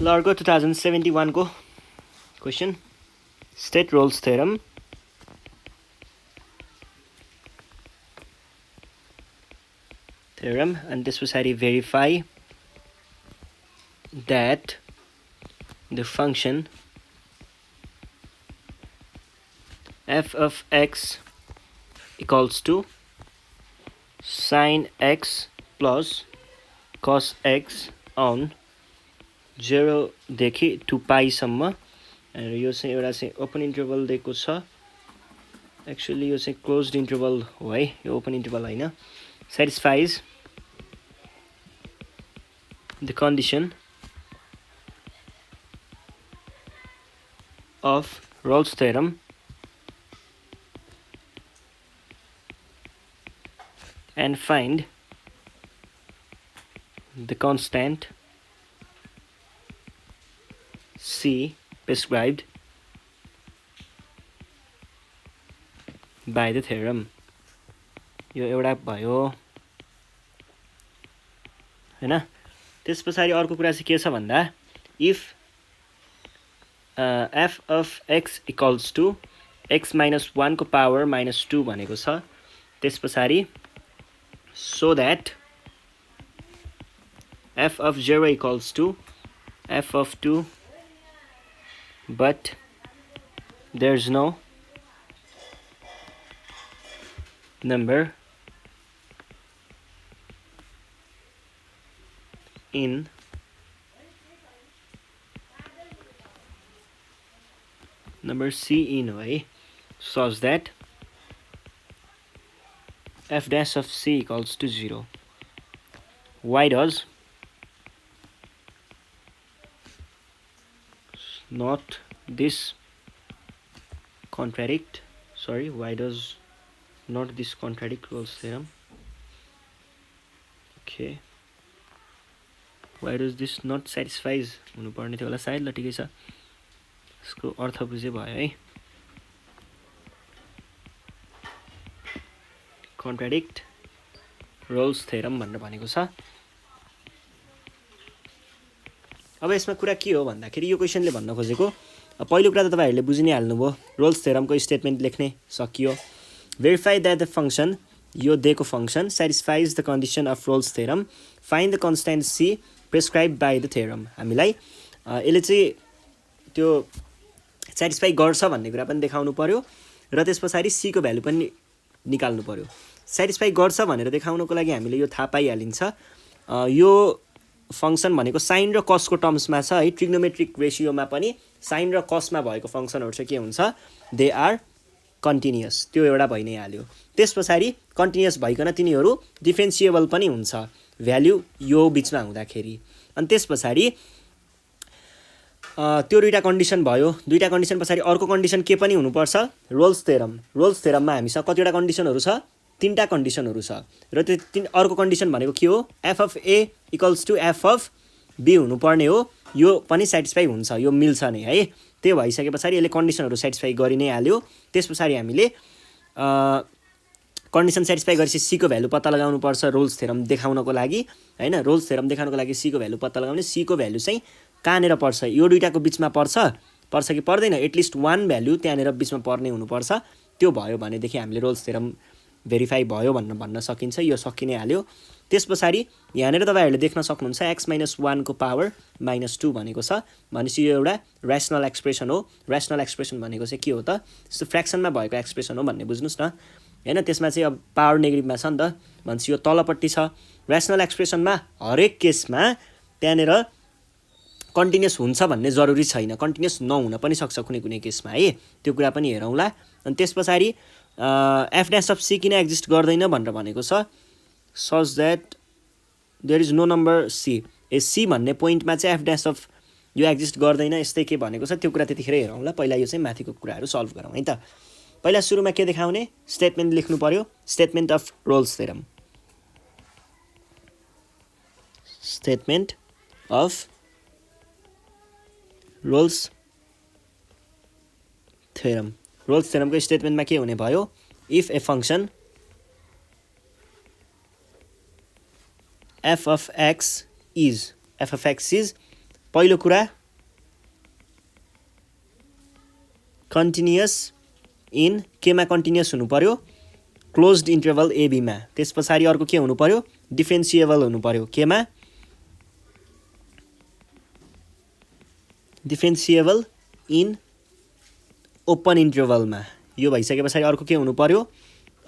ल अर्को 2071 को question state Rolle's theorem and this was how to verify that the function f of x equals to sin x plus cos x on 0 देखि 2 पाई सम्म र यो चाहिँ एउटा चाहिँ ओपन इन्टरभल दिएको छ एक्चुअली यो चाहिँ क्लोज्ड इन्टरभल हो है यो ओपन इन्टरभल हैन satisfies the condition of Rolle's theorem and find the constant C prescribed by the theorem. यो एउटा भयो हैन त्यसपछि अर्को कुरा चाहिँ के छ भन्दा if f of x equals to x minus 1 को power minus 2 भनेको छ त्यसपछि so that f of 0 equals to f of 2 but there's no number in number C in way such that f dash of C equals to 0. Why does not this contradict why does not this contradict Rolle's theorem? Okay, why does this not satisfies हुनु पर्ने थियो होला सायद ल ठिकै छ यसको अर्थ बुझे भयो है contradict Rolle's theorem भनेर भनेको छ अब यसमा कुरा के हो भन्दाखेरि यो क्वेशनले भन्न खोजेको पहिलो कुरा त तपाईहरुले बुझि नै हाल्नुभयो Rolle's theorem को स्टेटमेन्ट लेख्ने सकियो verify that the function यो दिएको function satisfies the condition of Rolle's theorem find the constant C prescribed by the theorem हामीलाई यसले चाहिँ त्यो satisfy गर्छ भन्ने कुरा पनि देखाउनु पर्यो र त्यसपछि C को भ्यालु पनि निकाल्नु पर्यो satisfy गर्छ भनेर देखाउनको लागि हामीले यो थाहा पाइहालिन्छ यो फंक्सन भनेको sin र cos को टर्म्समा छ है ट्रिग्नोमेट्रिक रेशियोमा पनि sin र cos मा भएको फंक्सनहरु चाहिँ के हुन्छ दे आर कन्टिन्युअस त्यो एउटा भइ नै हाल्यो त्यसपछि कन्टिन्युअस भइकन तिनीहरु डिफरेन्शिएबल पनि हुन्छ भ्यालु यो बीचमा हुँदाखेरि अनि त्यसपछि त्यो दुईटा कन्डिसन भयो दुईटा कन्डिसन पछाडी अर्को कन्डिसन के पनि हुनुपर्छ रोल्स थ्योरममा हामीसँग कतिवटा कन्डिसनहरु छ तीनटा कन्डिसनहरु छ र त्यो अर्को कन्डिसन भनेको के हो f of a equals to f of b हुनुपर्ने हो यो पनि सेटिस्फाई हुन्छ यो मिल्छ नै है त्यो भइसकेपछि यसले कन्डिसनहरु सेटिस्फाई गरि नै हाल्यो त्यसपछि हामीले कन्डिसन सेटिस्फाई गरेपछि c को भ्यालु पत्ता लगाउनु पर्छ रोल्स थ्योरम देखाउनको लागि हैन रोल्स थ्योरम देखाउनको लागि c को भ्यालु पत्ता लगाउने c को भ्यालु चाहिँ कहाँनेर पर्छ यो दुईटाको बीचमा पर्छ कि पर्दैन एटलिस्ट 1 भ्यालु त्यहाँनेर बीचमा पर्ने हुनु पर्छ त्यो भयो भने देखि हामीले रोल्स थ्योरम भेरिफाई भयो भन्न सकिन्छ यो सकिनै हाल्यो त्यसपछि यहाँनेर तपाईहरुले देख्न सक्नुहुन्छ x - 1 को पावर -2 भनेको छ भनेपछि यो एउटा रेशनल एक्सप्रेसन हो रेशनल एक्सप्रेसन भनेको चाहिँ के हो त जस्तो फ्र्याक्सनमा भएको एक्सप्रेसन हो भन्ने बुझ्नुस् न हैन त्यसमा चाहिँ अब पावर नेगेटिभमा छ नि त भनेपछि यो तलपट्टि छ रेशनल एक्सप्रेसनमा हरेक केसमा त्यहाँनेर कन्टिन्युअस हुन्छ भन्ने जरुरी छैन कन्टिन्युअस नहुन पनि सक्छ कुनै कुनै केसमा है त्यो कुरा पनि हेरौँला अनि त्यसपछि f dash of c किन एक्जिस्ट गर्दैन भनेर भनेको छ such that there is no number c A c भन्ने पोइन्टमा चाहिँ f dash of यो एक्जिस्ट गर्दैन यस्तै के भनेको छ त्यो कुरा त्यतिखेर हेरौँला पहिला यो चाहिँ माथिको कुराहरु सल्भ गरौँ है त पहिला सुरुमा के देखाउने स्टेटमेन्ट लेख्नु पर्यो statement of Rolle's theorem statement of Rolle's theorem Rolle's theorem को स्टेटमेन्टमा के हुने भयो if a function f of x is पहिलो कुरा कन्टिन्युअस इन केमा कन्टिन्युअस हुनु पर्यो क्लोज्ड इन्टरभल एबीमा त्यस पछाडि अर्को के हुनु पर्यो डिफरेन्सिएबल हुनु पर्यो केमा डिफरेन्सिएबल इन ओपन इन्टरभलमा यो भइसके पछाडि अर्को के हुनु पर्यो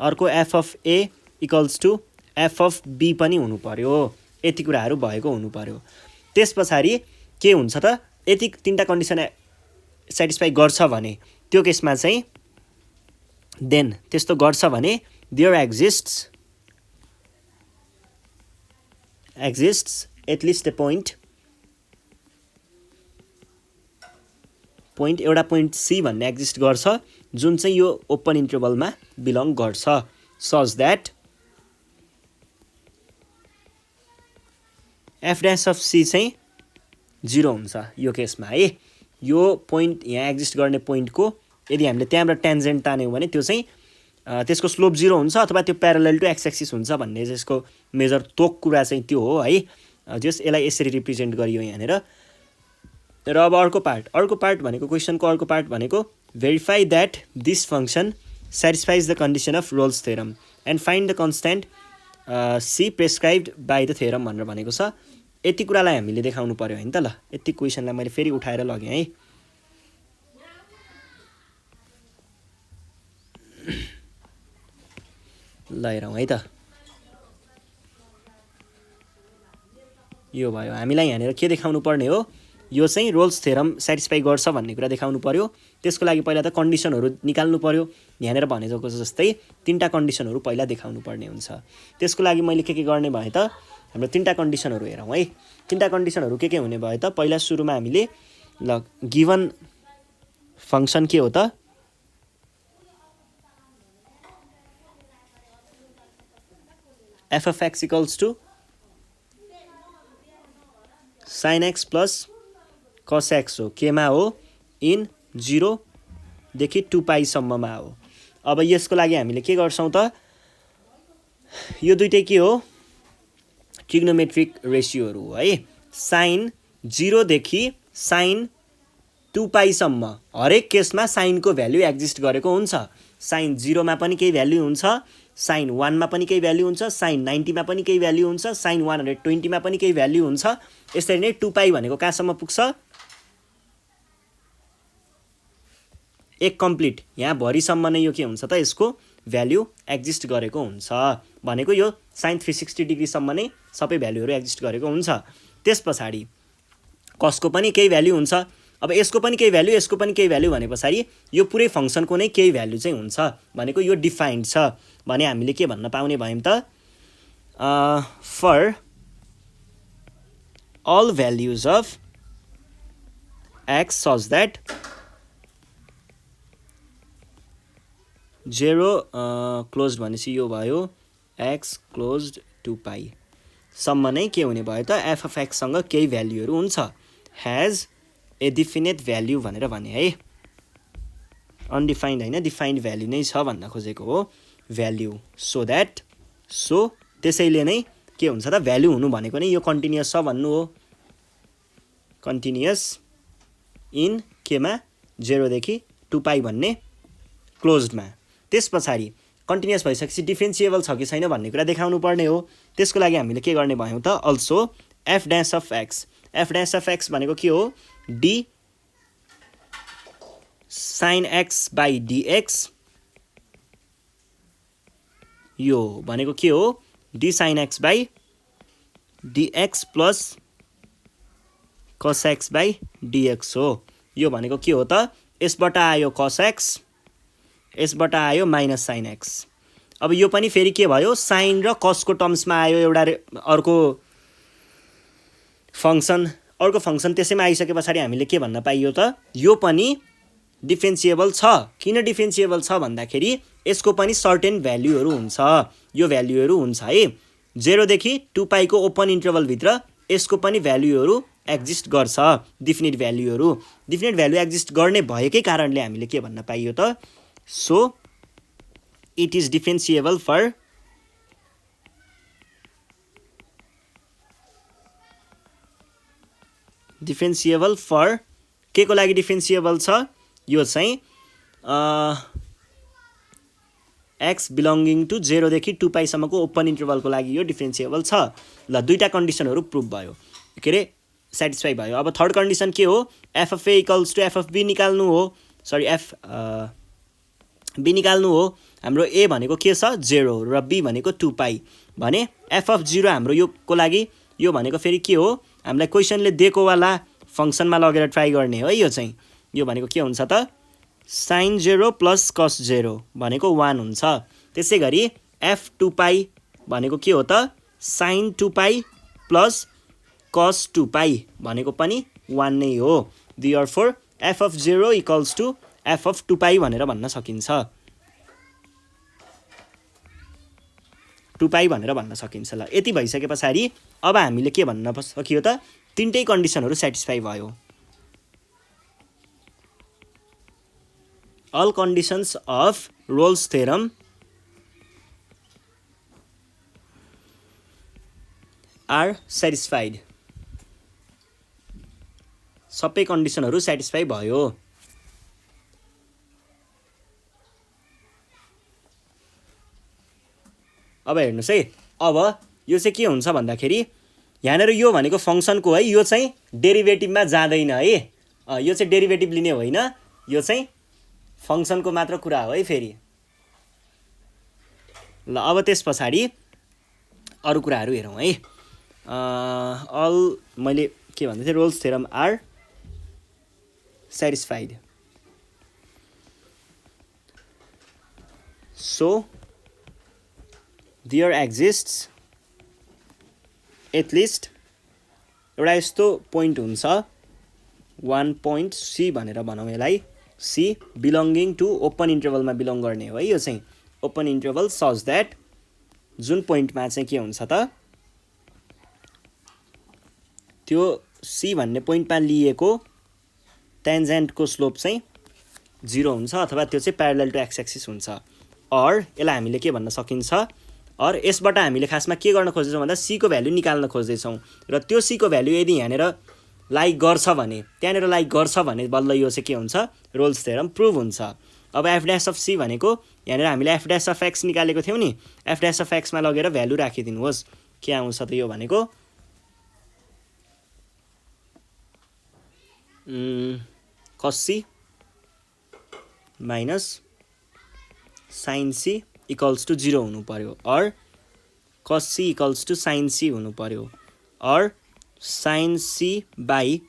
अर्को f of A equals to F of b पनि हुनु पर्यो यति कुराहरू भएको हुनु पर्यो त्यस पछाडि के हुन्छ त यति तीनटा कन्डिसन सेटिस्फाई गर्छ भने त्यो केसमा चाहिँ देन त्यस्तो गर्छ भने there exists at least a point एउटा पोइन्ट सी भन्ने एक्जिस्ट गर्छ जुन चाहिँ यो ओपन इन्टरभलमा बिलोङ गर्छ such that f dash of c चाहिँ 0 हुन्छ यो केसमा है यो पोइन्ट यहाँ एक्जिस्ट गर्ने पोइन्टको यदि हामीले त्यहाँबाट ट्यान्जेन्ट तान्यौँ भने त्यो चाहिँ त्यसको स्लोप 0 हुन्छ अथवा त्यो प्यारालल टु एक्स एक्सिस हुन्छ भन्ने त्यसको मेजर तोक कुरा चाहिँ त्यो हो है जस यसलाई यसरी रिप्रेजेन्ट गरियो यहाँनिर र अब अर्को पार्ट भनेको क्वेसनको अर्को पार्ट भनेको verify that this function satisfies the condition of Rolle's theorem and find the constant c prescribed by the theorem भनेर भनेको छ यति कुरालाई हामीले देखाउनु पर्यो हैन त ल यति क्वेसनलाई मैले फेरि उठाएर लगेँ है ल हेरौँ है त यो भयो हामीलाई यहाँनिर के देखाउनु पर्ने हो यो चाहिँ रोल्स थ्योरम सेटिस्फाई गर्छ भन्ने कुरा देखाउनु पर्यो त्यसको लागि पहिला त कन्डिसनहरू निकाल्नु पर्यो यहाँनिर भनेको जस्तै तीनटा कन्डिसनहरू पहिला देखाउनु पर्ने हुन्छ त्यसको लागि मैले के गर्ने भए त हाम्रो तीनटा कन्डिसनहरू हेरौँ है तीनटा कन्डिसनहरू के हुने भयो त पहिला सुरुमा हामीले ल गिवन फङ्सन के हो त f of x equals to sine x plus cos x हो केमा हो इन 0 देखि 2 पाईसम्ममा हो अब यसको लागि हामीले के गर्छौँ त यो दुइटै के हो ट्रिग्नोमेट्रिक रेसियोहरू हो है साइन 0 देखि साइन 2 पाईसम्म हरेक केसमा साइनको भ्यालु एक्जिस्ट गरेको हुन्छ साइन 0 मा पनि केही भ्यालु हुन्छ साइन 1 मा पनि केही भ्यालु हुन्छ साइन 90 मा पनि केही भ्यालु हुन्छ साइन 120 मा पनि केही भ्यालु हुन्छ यसरी नै 2 पाई भनेको कहाँसम्म पुग्छ एक कम्प्लिट यहाँ भरिसम्म नै यो के हुन्छ त यसको भ्यालु एक्जिस्ट गरेको हुन्छ भनेको यो साइन 360 डिग्रीसम्म नै सबै भ्यालुहरू एक्जिस्ट गरेको हुन्छ त्यस पछाडि कसको पनि केही भ्यालु हुन्छ अब यसको पनि केही भ्यालु यसको पनि केही भ्यालु भने पछाडि यो पुरै फङ्सनको नै केही भ्यालु चाहिँ हुन्छ भनेको यो डिफाइन्ड छ भने हामीले के भन्न पाउने भयौँ त for all values of x such that 0 closed भनेपछि यो भयो x closed 2 पाई सम्म नै के हुने भयो त f of x सँग केही भ्यालुहरू हुन्छ has a definite value भनेर भने है अनडिफाइन्ड हैन डिफाइन्ड भ्यालु नै छ भन्न खोजेको हो भ्यालु सो त्यसैले नै के हुन्छ त भ्यालु हुनु भनेको नै यो कन्टिन्युअस छ भन्नु हो कन्टिन्युअस इन केमा 0 देखि 2 पाई भन्ने क्लोज्डमा त्यस पछाडि कन्टिन्युअस भइसकेपछि डिफरेन्सिएबल छ कि छैन भन्ने कुरा देखाउनु पर्ने हो त्यसको लागि हामीले के गर्ने भयौँ त also F dash of x भनेको के हो D sine X by dx यो भनेको के हो D sine X by dx plus cos x by dx हो यो भनेको के हो त यसबाट आयो कस एक्स यसबाट आयो माइनस साइन एक्स अब यो पनि फेरि के भयो साइन र कसको टर्म्समा आयो एउटा अर्को फङ्सन त्यसैमा आइसके पछाडि हामीले के भन्न पाइयो त यो पनि डिफरेन्सिएबल छ किन डिफरेन्सिएबल छ भन्दाखेरि यसको पनि सर्टेन भ्यालुहरू हुन्छ यो भ्यालुहरू हुन्छ है 0 देखि 2 पाईको ओपन इन्टरभल भित्र यसको पनि भ्यालुहरू एक्जिस्ट गर्छ डिफिनिट भ्यालु एक्जिस्ट गर्ने भएकै कारणले हामीले के भन्न पाइयो त so it is differentiable for differentiable for के को लागि डिफरेन्सिएबल छ यो चाहिँ x बिलोङ्गिङ टु 0 देखि 2 पाई सम्मको ओपन इन्टरभलको लागि यो डिफरेन्सिएबल छ। ल दुईटा कन्डिसनहरू प्रुभ भयो के अरे सेटिस्फाई भयो। अब थर्ड कन्डिसन के हो F of A equals to F of b निकाल्नु हो सरी एफ बी निकाल्नु हो। हाम्रो ए भनेको के छ 0 र बी भनेको 2 पाई भने एफ अफ 0 हाम्रो योको लागि यो भनेको फेरि के हो हामीलाई क्वेसनले दिएको वाला फङ्सनमा लगेर ट्राई गर्ने हो यो चाहिँ यो भनेको के हुन्छ त sin 0 प्लस cos 0 भनेको 1 हुन्छ। त्यसै गरी f 2 पाई भनेको के हो त sin 2 pi plus cos 2 pi भनेको पनि 1 नै हो। Therefore f of 0 equals to f of 2 pi भनेर भन्न सकिन्छ 2 पाई भनेर भन्न सकिन्छ। ल यति भइसके पछाडि अब हामीले के भन्न सकियो त तीनटै कन्डिसनहरू सेटिस्फाई भयो। All conditions of Rolle's theorem are satisfied. सबै कन्डिसनहरू सेटिस्फाई भयो। अब हेर्नुस् है अब यो चाहिँ के हुन्छ भन्दाखेरि यहाँनिर यो भनेको फङ्सनको है यो चाहिँ डेरिभेटिभमा जाँदैन है यो चाहिँ डेरिभेटिभ लिने होइन यो चाहिँ फङ्सनको मात्र कुरा हो है फेरि। ल अब त्यस पछाडि अरु कुराहरू हेरौँ है अल मैले के भन्दै थिएँ Rolle's theorem are satisfied. So there exists at least एउटा यस्तो पोइन्ट हुन्छ 1 पोइन्ट सी भनेर भनौँ यसलाई सी बिलोङ्गिङ टु ओपन इन्टरभलमा बिलोङ गर्ने हो है यो चाहिँ ओपन इन्टरभल सच द्याट जुन पोइन्टमा चाहिँ के हुन्छ त त्यो सी भन्ने पोइन्टमा लिएको टेन्जेन्टको स्लोप चाहिँ 0 हुन्छ अथवा त्यो चाहिँ प्यारलल टु एक्स एक्सिस हुन्छ। अर यसलाई हामीले के भन्न सकिन्छ अर यसबाट हामीले खासमा के गर्न खोज्दैछौँ भन्दा सी को भ्यालु निकाल्न खोज्दैछौँ र त्यो सी को भ्यालु यदि यहाँनिर लाइक गर्छ भने त्यहाँनिर लाइक गर्छ भने बल्ल यो चाहिँ के हुन्छ रोल्स थ्योरम प्रुभ हुन्छ। अब एफ ड्यास अफ सी भनेको यहाँनिर हामीले एफ ड्यास अफ एक्स निकालेको थियौँ नि एफ ड्यास अफ एक्समा लगेर भ्यालु राखिदिनुहोस् के आउँछ त यो भनेको cos c minus sin c equals to 0 हुनु पर्यो or cos c equals to sin c हुनु पर्यो or sin c by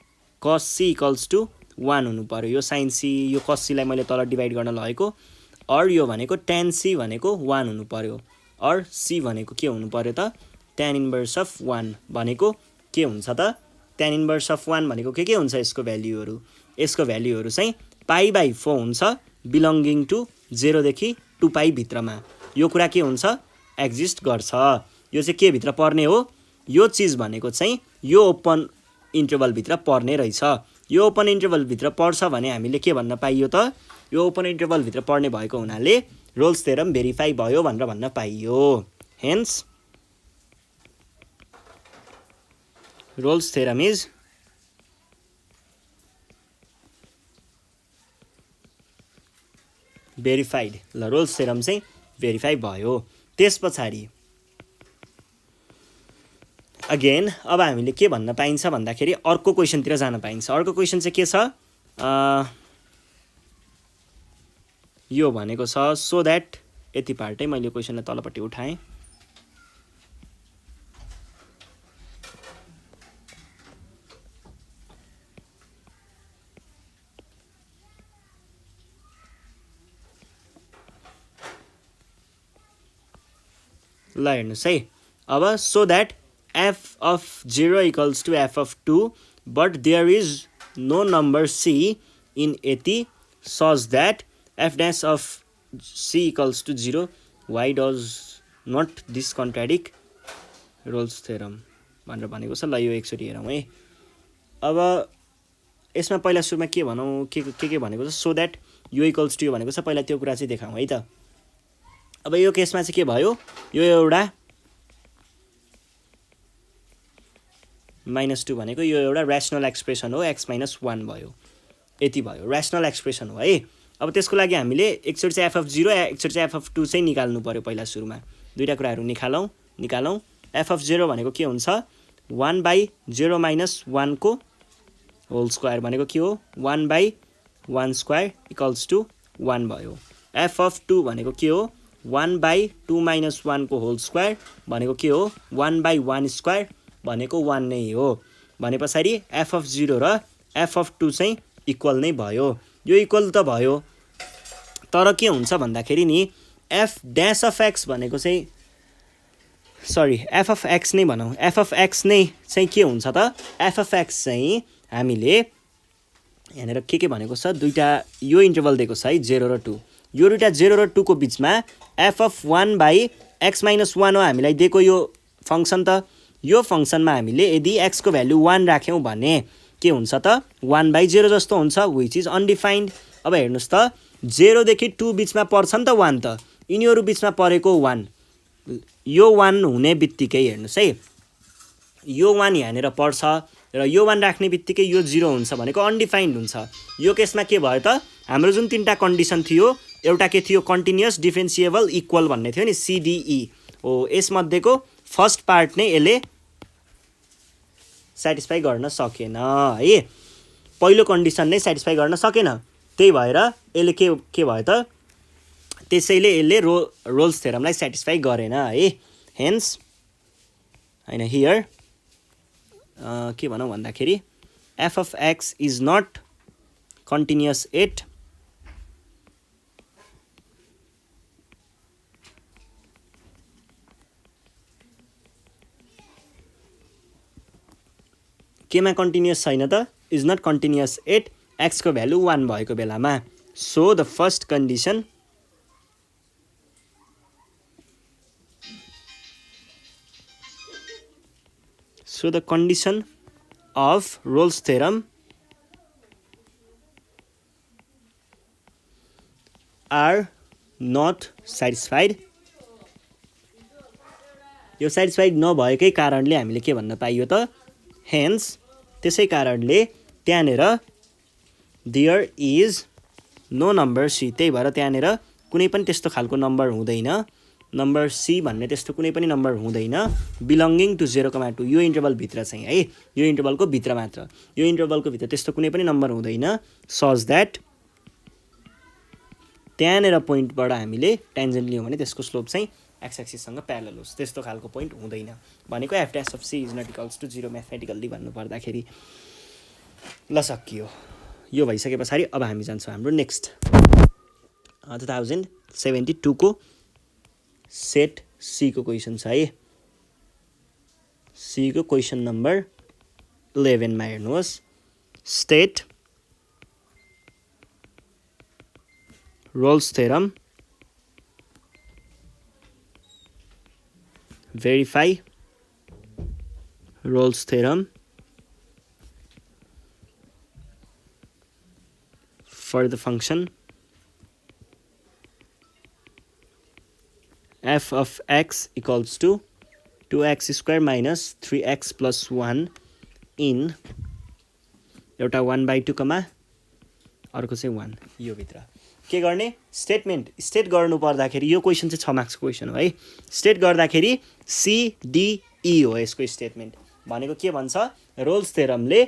cos c equals to 1 हुनु पर्यो। यो sin c यो cos c लाई मैले तल डिभाइड गर्न लगेको अर यो भनेको tan c भनेको 1 हुनु पर्यो अर c भनेको के हुनु पर्यो त tan इन्भर्स अफ 1 भनेको के हुन्छ त tan इन्भर्स अफ 1 भनेको के हुन्छ यसको भ्यालुहरू चाहिँ पाई बाई 4 हुन्छ बिलोङ्गिङ टु 0 देखि 2 पाई भित्रमा यो कुरा के हुन्छ एक्जिस्ट गर्छ। यो चाहिँ के भित्र पर्ने हो यो चीज भनेको चाहिँ यो ओपन इन्टरभल भित्र पर्ने रहेछ। यो ओपन इन्टरभल भित्र पर्छ भने हामीले के भन्न पाइयो त यो ओपन इन्टरभल भित्र पर्ने भएको हुनाले रोल्स थ्योरम भेरिफाई भयो भनेर भन्न पाइयो। Hence Rolle's theorem is verified. ल रोल्स थ्योरम चाहिँ भेरिफाई भयो। त्यस पछाडि अगेन अब हामीले के भन्न पाइन्छ भन्दाखेरि अर्को क्वेसनतिर जान पाइन्छ। अर्को क्वेसन चाहिँ के छ यो भनेको छ सो द्याट यति पार्टै मैले क्वेसनलाई तलपट्टि उठाएँ ल हेर्नुहोस् है अब so that f of 0 equals to f of 2 but there is no number c in AT such that f dash of c equals to 0 why does not this contradict Rolle's theorem भनेर भनेको छ। ल यो एकचोटि हेरौँ है। अब यसमा पहिला सुरुमा के भनौँ के भनेको छ सो द्याट यो इक्वल्स टु यो भनेको छ पहिला त्यो कुरा चाहिँ देखाउँ है त। अब यो केसमा चाहिँ के भयो यो एउटा -2 भनेको यो एउटा ऱ्यासनल एक्सप्रेसन हो, x - 1 भयो, यति भयो, ऱ्यासनल एक्सप्रेसन हो है। अब त्यसको लागि हामीले एकचोटि चाहिँ f(0) एकचोटि चाहिँ f(2) चाहिँ निकाल्नु पर्यो पहिला सुरुमा। दुईटा कुराहरू निकालौँ। f(0) भनेको के हुन्छ 1/0 - 1 को होल स्क्वायर भनेको के हो 1/1 स्क्वायर इक्वल्स टु 1 भयो। f(2) भनेको के हो 1/2 - 1 को होल स्क्वायर भनेको के हो 1/1 स्क्वायर भनेको 1 नै हो। भने पछाडि f(0) र f(2) चाहिँ इक्वल नै भयो। यो इक्वल त भयो, तर के हुन्छ भन्दाखेरि नि f(x) भनेको चाहिँ f(x) नै भनौँ, f(x) नै चाहिँ के हुन्छ त f(x) चाहिँ हामीले यहाँनिर के भनेको छ दुईटा यो इन्टरभल दिएको छ है 0 र 2। यो दुईटा 0 र 2 को बिचमा f(1/x - 1) हो हामीलाई दिएको यो फङ्सन त। यो फङ्सनमा हामीले यदि x को भ्यालु 1 राख्यौँ भने के हुन्छ त 1/0 जस्तो हुन्छ, विच इज अनडिफाइन्ड। अब हेर्नुहोस् त 0 देखि 2 बिचमा पर्छ नि त 1 त, यिनीहरू बिचमा परेको 1, यो 1 हुने बित्तिकै हेर्नुहोस् है यो 1 यहाँनिर पर्छ र यो 1 राख्ने बित्तिकै यो 0 हुन्छ भनेको अनडिफाइन्ड हुन्छ। यो केसमा के भयो त हाम्रो जुन तीनटा कन्डिसन थियो, एउटा के थियो कन्टिन्युअस, डिफरेन्सिएबल, इक्वल भन्ने थियो नि CDE हो, यसमध्येको फर्स्ट पार्ट नै यसले सेटिस्फाई गर्न सकेन है, पहिलो कन्डिसन नै सेटिस्फाई गर्न सकेन। त्यही भएर यसले के भयो त त्यसैले यसले रोल्स थ्योरमलाई सेटिस्फाई गरेन है। हेन्स हैन हियर के भनौँ भन्दाखेरि f(x) is not continuous at केमा कन्टिन्युअस छैन त is not continuous at x को भ्यालु 1 भएको बेलामा। So the first condition of Rolle's theorem are not satisfied। यो सेटिस्फाइड नभएकै कारणले हामीले के भन्न पाइयो त हेन्स त्यसै कारणले त्यहाँनिर there is no number C, त्यही भएर त्यहाँनिर कुनै पनि त्यस्तो खालको नम्बर हुँदैन, नम्बर C भन्ने त्यस्तो कुनै पनि नम्बर हुँदैन बिलोङ्गिङ टु 0,2 यो इन्टरभल भित्र चाहिँ है, यो इन्टरभलको भित्र मात्र, यो इन्टरभलको भित्र त्यस्तो कुनै पनि नम्बर हुँदैन सच द्याट त्यहाँनिर पोइन्टबाट हामीले टेन्जेन्ट लियौँ भने त्यसको स्लोप चाहिँ एक्स एक्सिससँग प्यारलल होस्, त्यस्तो खालको पोइन्ट हुँदैन भनेको f(c) is not equals to 0 mathematically भन्नु पर्दाखेरि। ल सकियो, यो भइसके पछाडि अब हामी जान्छौँ हाम्रो नेक्स्ट 2072 को सेट C को क्वेसन छ है। C को क्वेसन नम्बर 11 मा हेर्नुहोस्, state Rolle's theorem, verify Rolle's theorem for the function f of x equals to 2x square minus 3x plus 1 in एउटा 1/2 कमा अर्को चाहिँ 1 यो भित्र के गर्ने स्टेट गर्नु पर्दाखेरि यो क्वेसन चाहिँ 6 मार्क्सको क्वेसन हो है। स्टेट गर्दाखेरि CDE हो यसको स्टेटमेन्ट भनेको के भन्छ रोल्स थ्योरमले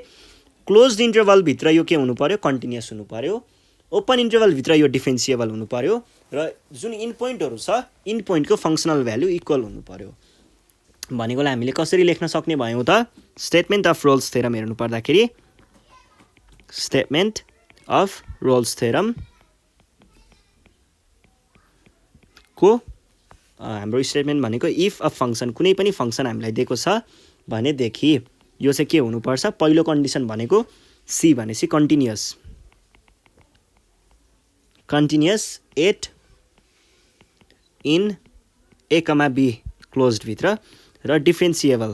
क्लोज्ड इन्टरभल भित्र यो के हुनु पर्यो कन्टिन्युअस हुनु पर्यो, ओपन इन्टरभल भित्र यो डिफरेन्सिएबल हुनु पर्यो र जुन इन पोइन्टहरु छ इन पोइन्टको फंक्सनल भ्यालु इक्वल हुनु पर्यो भनेकोलाई हामीले कसरी लेख्न सक्ने भयौं त स्टेटमेन्ट अफ रोल्स थ्योरम हेर्नु पर्दाखेरि स्टेटमेन्ट अफ रोल्स थ्योरम को हाम्रो स्टेटमेन्ट भनेको इफ अ फंक्सन कुनै पनि फंक्सन हामीलाई दिएको छ भने देखि यो चाहिँ के हुनु पर्छ पहिलो कन्डिसन भनेको C भनेसी continuous at in A, B closed भित्र र डिफरेन्सिएबल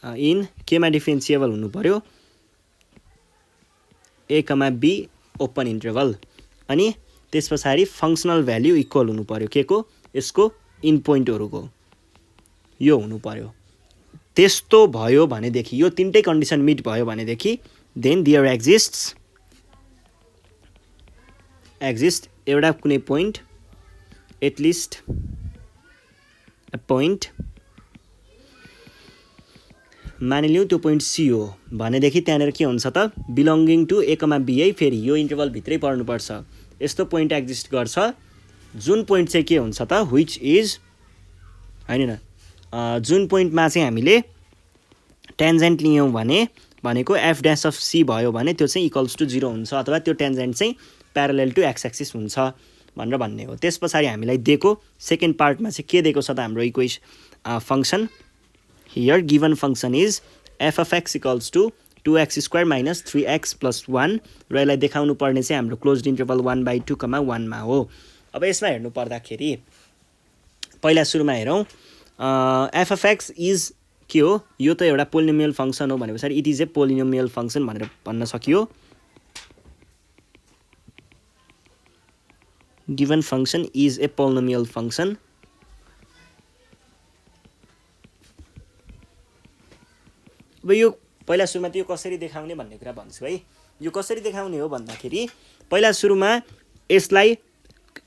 इन केमा डिफरेन्सिएबल हुनु पर्यो A, B ओपन इन्टरभल अनि त्यसपछि फंक्सनल भ्यालु इक्वल हुनु पर्यो के को यसको इन पोइन्टहरुको यो हुनु पर्यो। त्यस्तो भयो भनेदेखि यो तीनटै कन्डिसन मिट भयो भनेदेखि देन देयर एक्जिस्ट एउटा कुनै पोइन्ट एटलिस्ट अ पोइन्ट मानिलिउँ त्यो पोइन्ट सी हो भनेदेखि त्यहाँनिर के हुन्छ त belonging to a comma b है फेरि यो इन्टरभलभित्रै पर्नुपर्छ। यस्तो पोइन्ट एक्जिस्ट गर्छ जुन पोइन्ट चाहिँ के हुन्छ त विच इज होइन न जुन पोइन्टमा चाहिँ हामीले टेन्जेन्ट लियौँ भनेको एफ ड्यास अफ सी भयो भने त्यो चाहिँ इक्वल्स टु 0 हुन्छ अथवा त्यो टेन्जेन्ट चाहिँ प्यारलेल टु एक्स एक्सिस हुन्छ भनेर भन्ने हो। त्यस पछाडि हामीलाई दिएको सेकेन्ड पार्टमा चाहिँ के दिएको छ त हाम्रो function here given function is f of x equals to 2x² minus 3x plus 1 र यसलाई देखाउनु पर्ने चाहिँ हाम्रो क्लोज्ड इन्टरभल 1/2, 1 हो। अब यसमा हेर्नु पर्दाखेरि पहिला सुरुमा हेरौँ एफ अफ एक्स इज के हो यो त एउटा पोलिनोमियल फङ्सन हो भने पछाडि it is a polynomial function भनेर भन्न सकियो। Given function is a polynomial function अब यो पहिला सुरुमा त यो कसरी देखाउने भन्ने कुरा भन्छु है। यो कसरी देखाउने हो भन्दाखेरि पहिला सुरुमा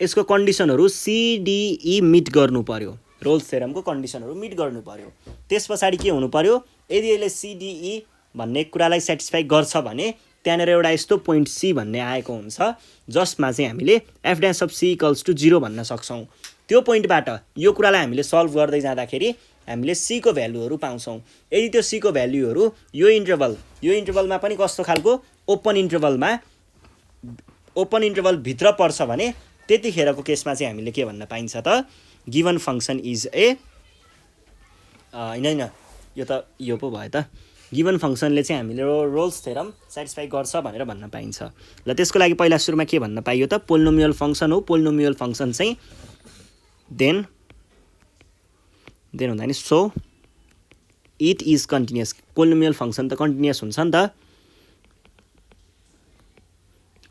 यसको कन्डिसनहरू सिडिई मिट गर्नु पर्यो। रोल्स थ्योरमको कन्डिसनहरू मिट गर्नु पर्यो। त्यस पछाडि के हुनु पर्यो यदि यसले सिडिई भन्ने कुरालाई सेटिस्फाई गर्छ भने त्यहाँनिर एउटा यस्तो पोइन्ट सी भन्ने आएको हुन्छ जसमा चाहिँ हामीले f dash of C equals to 0 भन्न सक्छौँ। त्यो पोइन्टबाट यो कुरालाई हामीले सल्भ गर्दै जाँदाखेरि हामीले सी को भ्यालुहरू पाउँछौँ। यदि त्यो सी को भ्यालुहरू यो इन्टरभलमा पनि कस्तो खालको ओपन इन्टरभलभित्र पर्छ भने त्यतिखेरको केसमा चाहिँ हामीले के भन्न पाइन्छ त गिभन फङ्सन इज ए होइन यो पो भयो त गिभन फङ्सनले चाहिँ हामीले रोल्स थ्योरम सेटिस्फाई गर्छ भनेर भन्न पाइन्छ। ल त्यसको लागि पहिला सुरुमा के भन्न पाइयो त पोलिनोमियल फङ्सन हो। पोलिनोमियल फङ्सन चाहिँ देन हुँदा नि so it is continuous. Polynomial function त कन्टिन्युस हुन्छ नि त।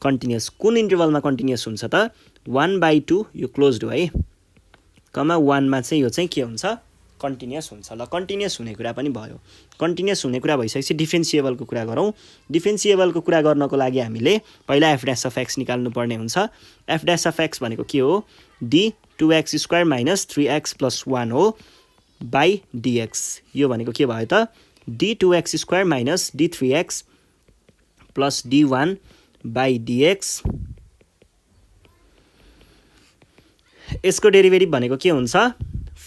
कन्टिन्युस कुन इन्टरभलमा कन्टिन्युस हुन्छ त 1/2 यो क्लोज्ड हो है कमा 1 मा चाहिँ यो चाहिँ के हुन्छ कन्टिन्युस हुन्छ। ल कन्टिन्युस हुने कुरा पनि भयो। कन्टिन्युस हुने कुरा भइसकेपछि डिफरेन्सिएबलको कुरा गरौँ। डिफरेन्सिएबलको कुरा गर्नको लागि हामीले पहिला एफ ड्यास अफ एक्स निकाल्नु पर्ने हुन्छ। एफ ड्यास अफ एक्स भनेको के हो D 2x² minus 3x plus 1 हो बाई dx। यो भनेको के भयो त D 2x² minus D 3x plus d1 by dx। यसको डेरिभेटिभ भनेको के हुन्छ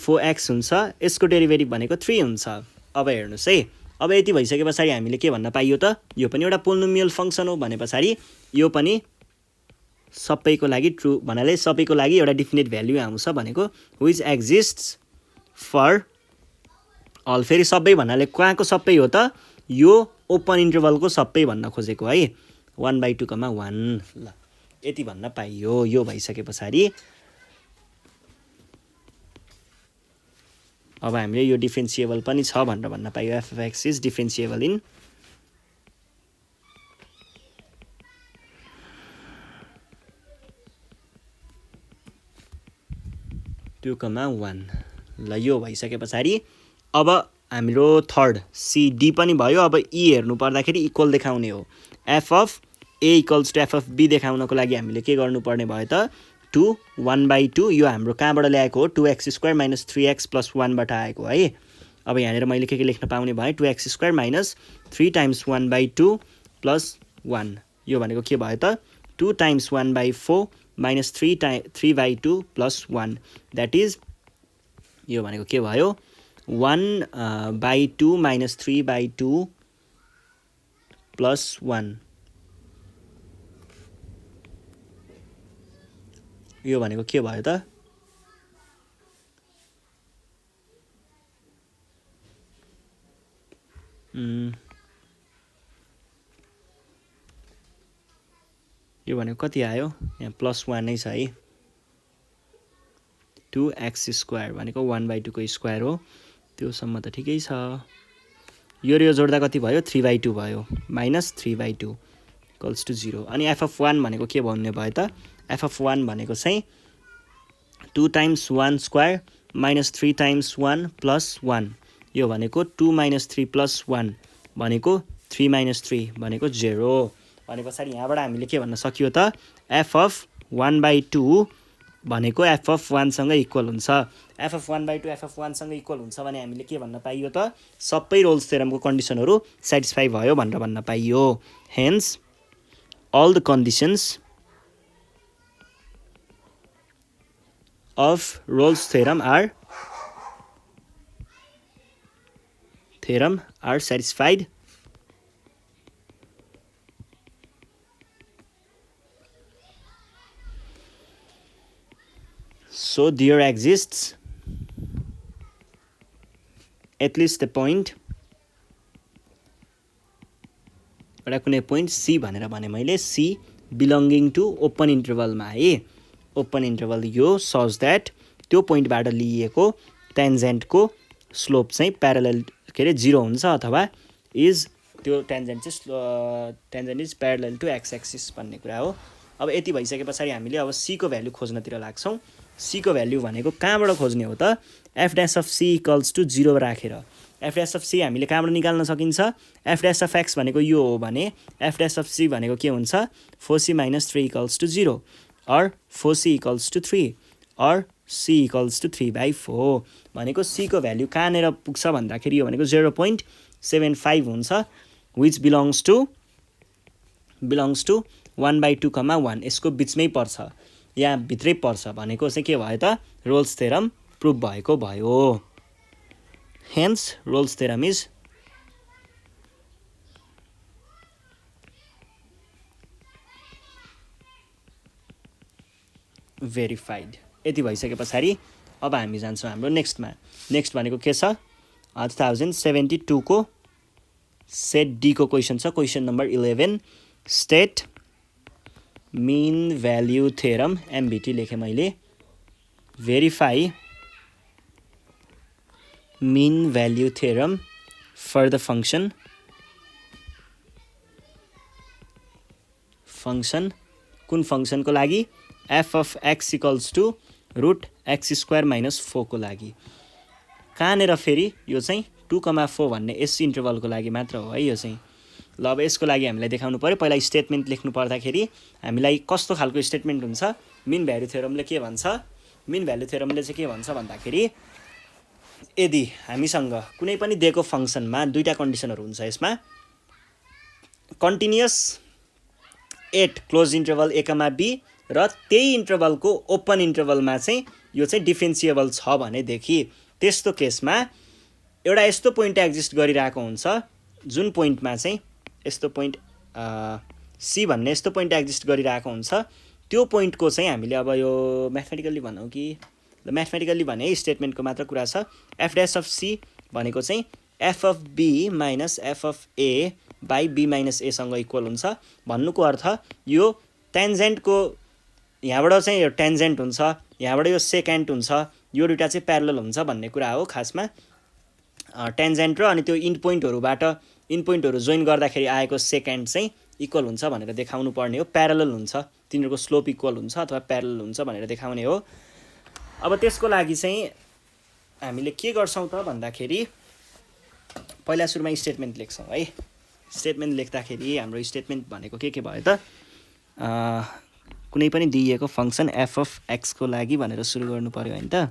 4x हुन्छ। यसको डेरिभेटिभ भनेको 3 हुन्छ। अब हेर्नुहोस् है अब यति भइसके पछाडि हामीले के भन्न पाइयो त यो पनि एउटा पोलिनोमियल फङ्सन हो भने पछाडि यो पनि सबैको लागि ट्रु भन्नाले सबैको लागि एउटा डिफिनेट भ्याल्यु आउँछ भनेको विच एक्जिस्ट्स फर अल। फेरि सबै भन्नाले कहाँको सबै हो त यो ओपन इन्टरभलको सबै भन्न खोजेको है 1/2, 1। ल यति भन्न पाइयो। यो भइसके पछाडि अब हामीले यो डिफरेन्सिएबल पनि छ भनेर भन्न पाइयो। F of X is differentiable in two comma 1। ल यो भइसके पछाडि अब हाम्रो थर्ड सिडी पनि भयो। अब ई हेर्नु पर्दाखेरि इक्वल देखाउने हो। F of A equals to F of B देखाउनको लागि हामीले के गर्नुपर्ने भयो त 1/2 यो हाम्रो कहाँबाट ल्याएको हो 2x² माइनस 3x प्लस 1 बाट आएको है। अब यहाँनिर मैले के लेख्न पाउने भएँ 2x² माइनस 3 टाइम्स 1/2 प्लस 1। यो भनेको के भयो त 2 times 1/4 minus 3/2 plus 1 that is यो भनेको के भयो 1/2 माइनस 3/2 प्लस 1। यो भनेको के भयो त यो भनेको कति आयो यहाँ प्लस 1 नै छ है। 2x² भनेको 1/2 को स्क्वायर हो त्योसम्म त ठिकै छ। यो जोड्दा कति भयो 3/2 भयो माइनस 3/2 इक्वल्स टु 0। अनि एफ अफ 1 भनेको के भन्ने भयो त एफ अफ 1 भनेको चाहिँ 2 टाइम्स 1 स्क्वायर -3 टाइम्स 1 प्लस 1 यो भनेको 2 - 3 + 1 भनेको 3 - 3 भनेको 0 भने पछाडि यहाँबाट हामीले के भन्न सकियो त f अफ 1/2 भनेको f अफ 1 सँग इक्वल हुन्छ f अफ 1/2 f अफ 1 सँग इक्वल हुन्छ भने हामीले के भन्न पाइयो त सबै रोल्स थ्योरमको कन्डिसनहरू सेटिस्फाई भयो भनेर भन्न पाइयो hence all the conditions of Rolle's theorem are satisfied. So there exists at least a point एउटा कुनै पोइन्ट सी भनेर भने मैले सी बिलोङ्गिङ टु ओपन इन्टरभलमा है ओपन इन्टरभल यो सज द्याट त्यो पोइन्टबाट लिइएको टेन्जेन्टको स्लोप चाहिँ प्यारलल के अरे 0 हुन्छ अथवा इज त्यो टेन्जेन्ट चाहिँ tangent is parallel to x axis भन्ने कुरा हो अब यति भइसके पछाडि हामीले अब सीको भ्यालु खोज्नतिर लाग्छौँ सीको भ्यालु भनेको कहाँबाट खोज्ने हो त f dash of C equals to 0 राखेर एफ ड्यास अफ सी हामीले कहाँबाट निकाल्न सकिन्छ एफ ड्यास अफ एक्स भनेको यो हो भने एफ ड्यास अफ सी भनेको के हुन्छ 4c - 3 equals to 0 or 4c equals to 3 or c equals to 3/4 भनेको सीको भ्यालु कहाँनिर पुग्छ भन्दाखेरि यो भनेको 0.75 हुन्छ विच बिलोङ्स टु 1/2, 1 यसको बिचमै पर्छ यहाँ भित्रै पर्छ भनेको चाहिँ के भयो त रोल्स थ्योरम प्रुभ भएको भयो hence Rolle's theorem is verified यति भइसके पछाडि अब हामी जान्छौँ हाम्रो नेक्स्टमा नेक्स्ट भनेको के छ 2072 को सेट डी को क्वेसन छ क्वेसन नम्बर 11 स्टेट मीन भ्याल्यु थ्योरम एमभिटी लेखेँ मैले verify mean value theorem for the function कुन फंक्शन को लागि f of x equals to root x square minus 4 को लागि कहाँनेर फेरि यो चाहिँ 2,4 भन्ने यस इन्टरभलको लागि मात्र हो है यो चाहिँ ल अब यसको लागि हामीलाई देखाउनु पर्यो पहिला स्टेटमेन्ट लेख्नु पर्दाखेरि हामीलाई कस्तो खालको स्टेटमेन्ट हुन्छ मिन भ्यालु थ्योरमले के भन्छ मिन भ्यालु थ्योरमले चाहिँ के भन्छ भन्दाखेरि यदि हामीसँग कुनै पनि दिएको फंक्सनमा दुईटा कन्डिसनहरु हुन्छ यसमा continuous at close interval a, b र त्यही इन्टरभलको ओपन इन्टरभलमा चाहिँ यो चाहिँ डिफरेन्सिएबल छ भने देखि त्यस्तो केसमा एउटा यस्तो पोइन्ट एक्जिस्ट गरिरहेको हुन्छ जुन पोइन्टमा चाहिँ यस्तो पोइन्ट c भन्ने यस्तो पोइन्ट एक्जिस्ट गरिरहेको हुन्छ त्यो पोइन्टको चाहिँ हामीले अब यो म्याथमेटिकली भनौं कि म्याथमेटिकली भने स्टेटमेन्टको मात्र कुरा छ f dash of c भनेको चाहिँ f of b minus f of a by b minus a सँग इक्वल हुन्छ भन्नुको अर्थ यो टेन्जेन्टको यहाँबाट चाहिँ यो टेन्जेन्ट हुन्छ यहाँबाट यो सेकेन्ड हुन्छ यो दुईटा चाहिँ प्यारलल हुन्छ भन्ने कुरा हो खासमा टेन्जेन्ट र अनि त्यो इन्ड पोइन्टहरु जोइन गर्दाखेरि आएको सेकेन्ड चाहिँ इक्वल हुन्छ भनेर देखाउनु पर्ने हो प्यारलल हुन्छ तिनीहरुको स्लोप इक्वल हुन्छ अथवा प्यारलल हुन्छ भनेर देखाउने हो अब त्यसको लागि चाहिँ हामीले के गर्छौं त भन्दाखेरि पहिला सुरुमा स्टेटमेन्ट लेख्छौं है स्टेटमेन्ट लेख्दाखेरि हाम्रो स्टेटमेन्ट भनेको के भयो त कुनै पनि दिइएको फंक्सन f of x को लागि भनेर सुरु गर्नु पर्यो हैन त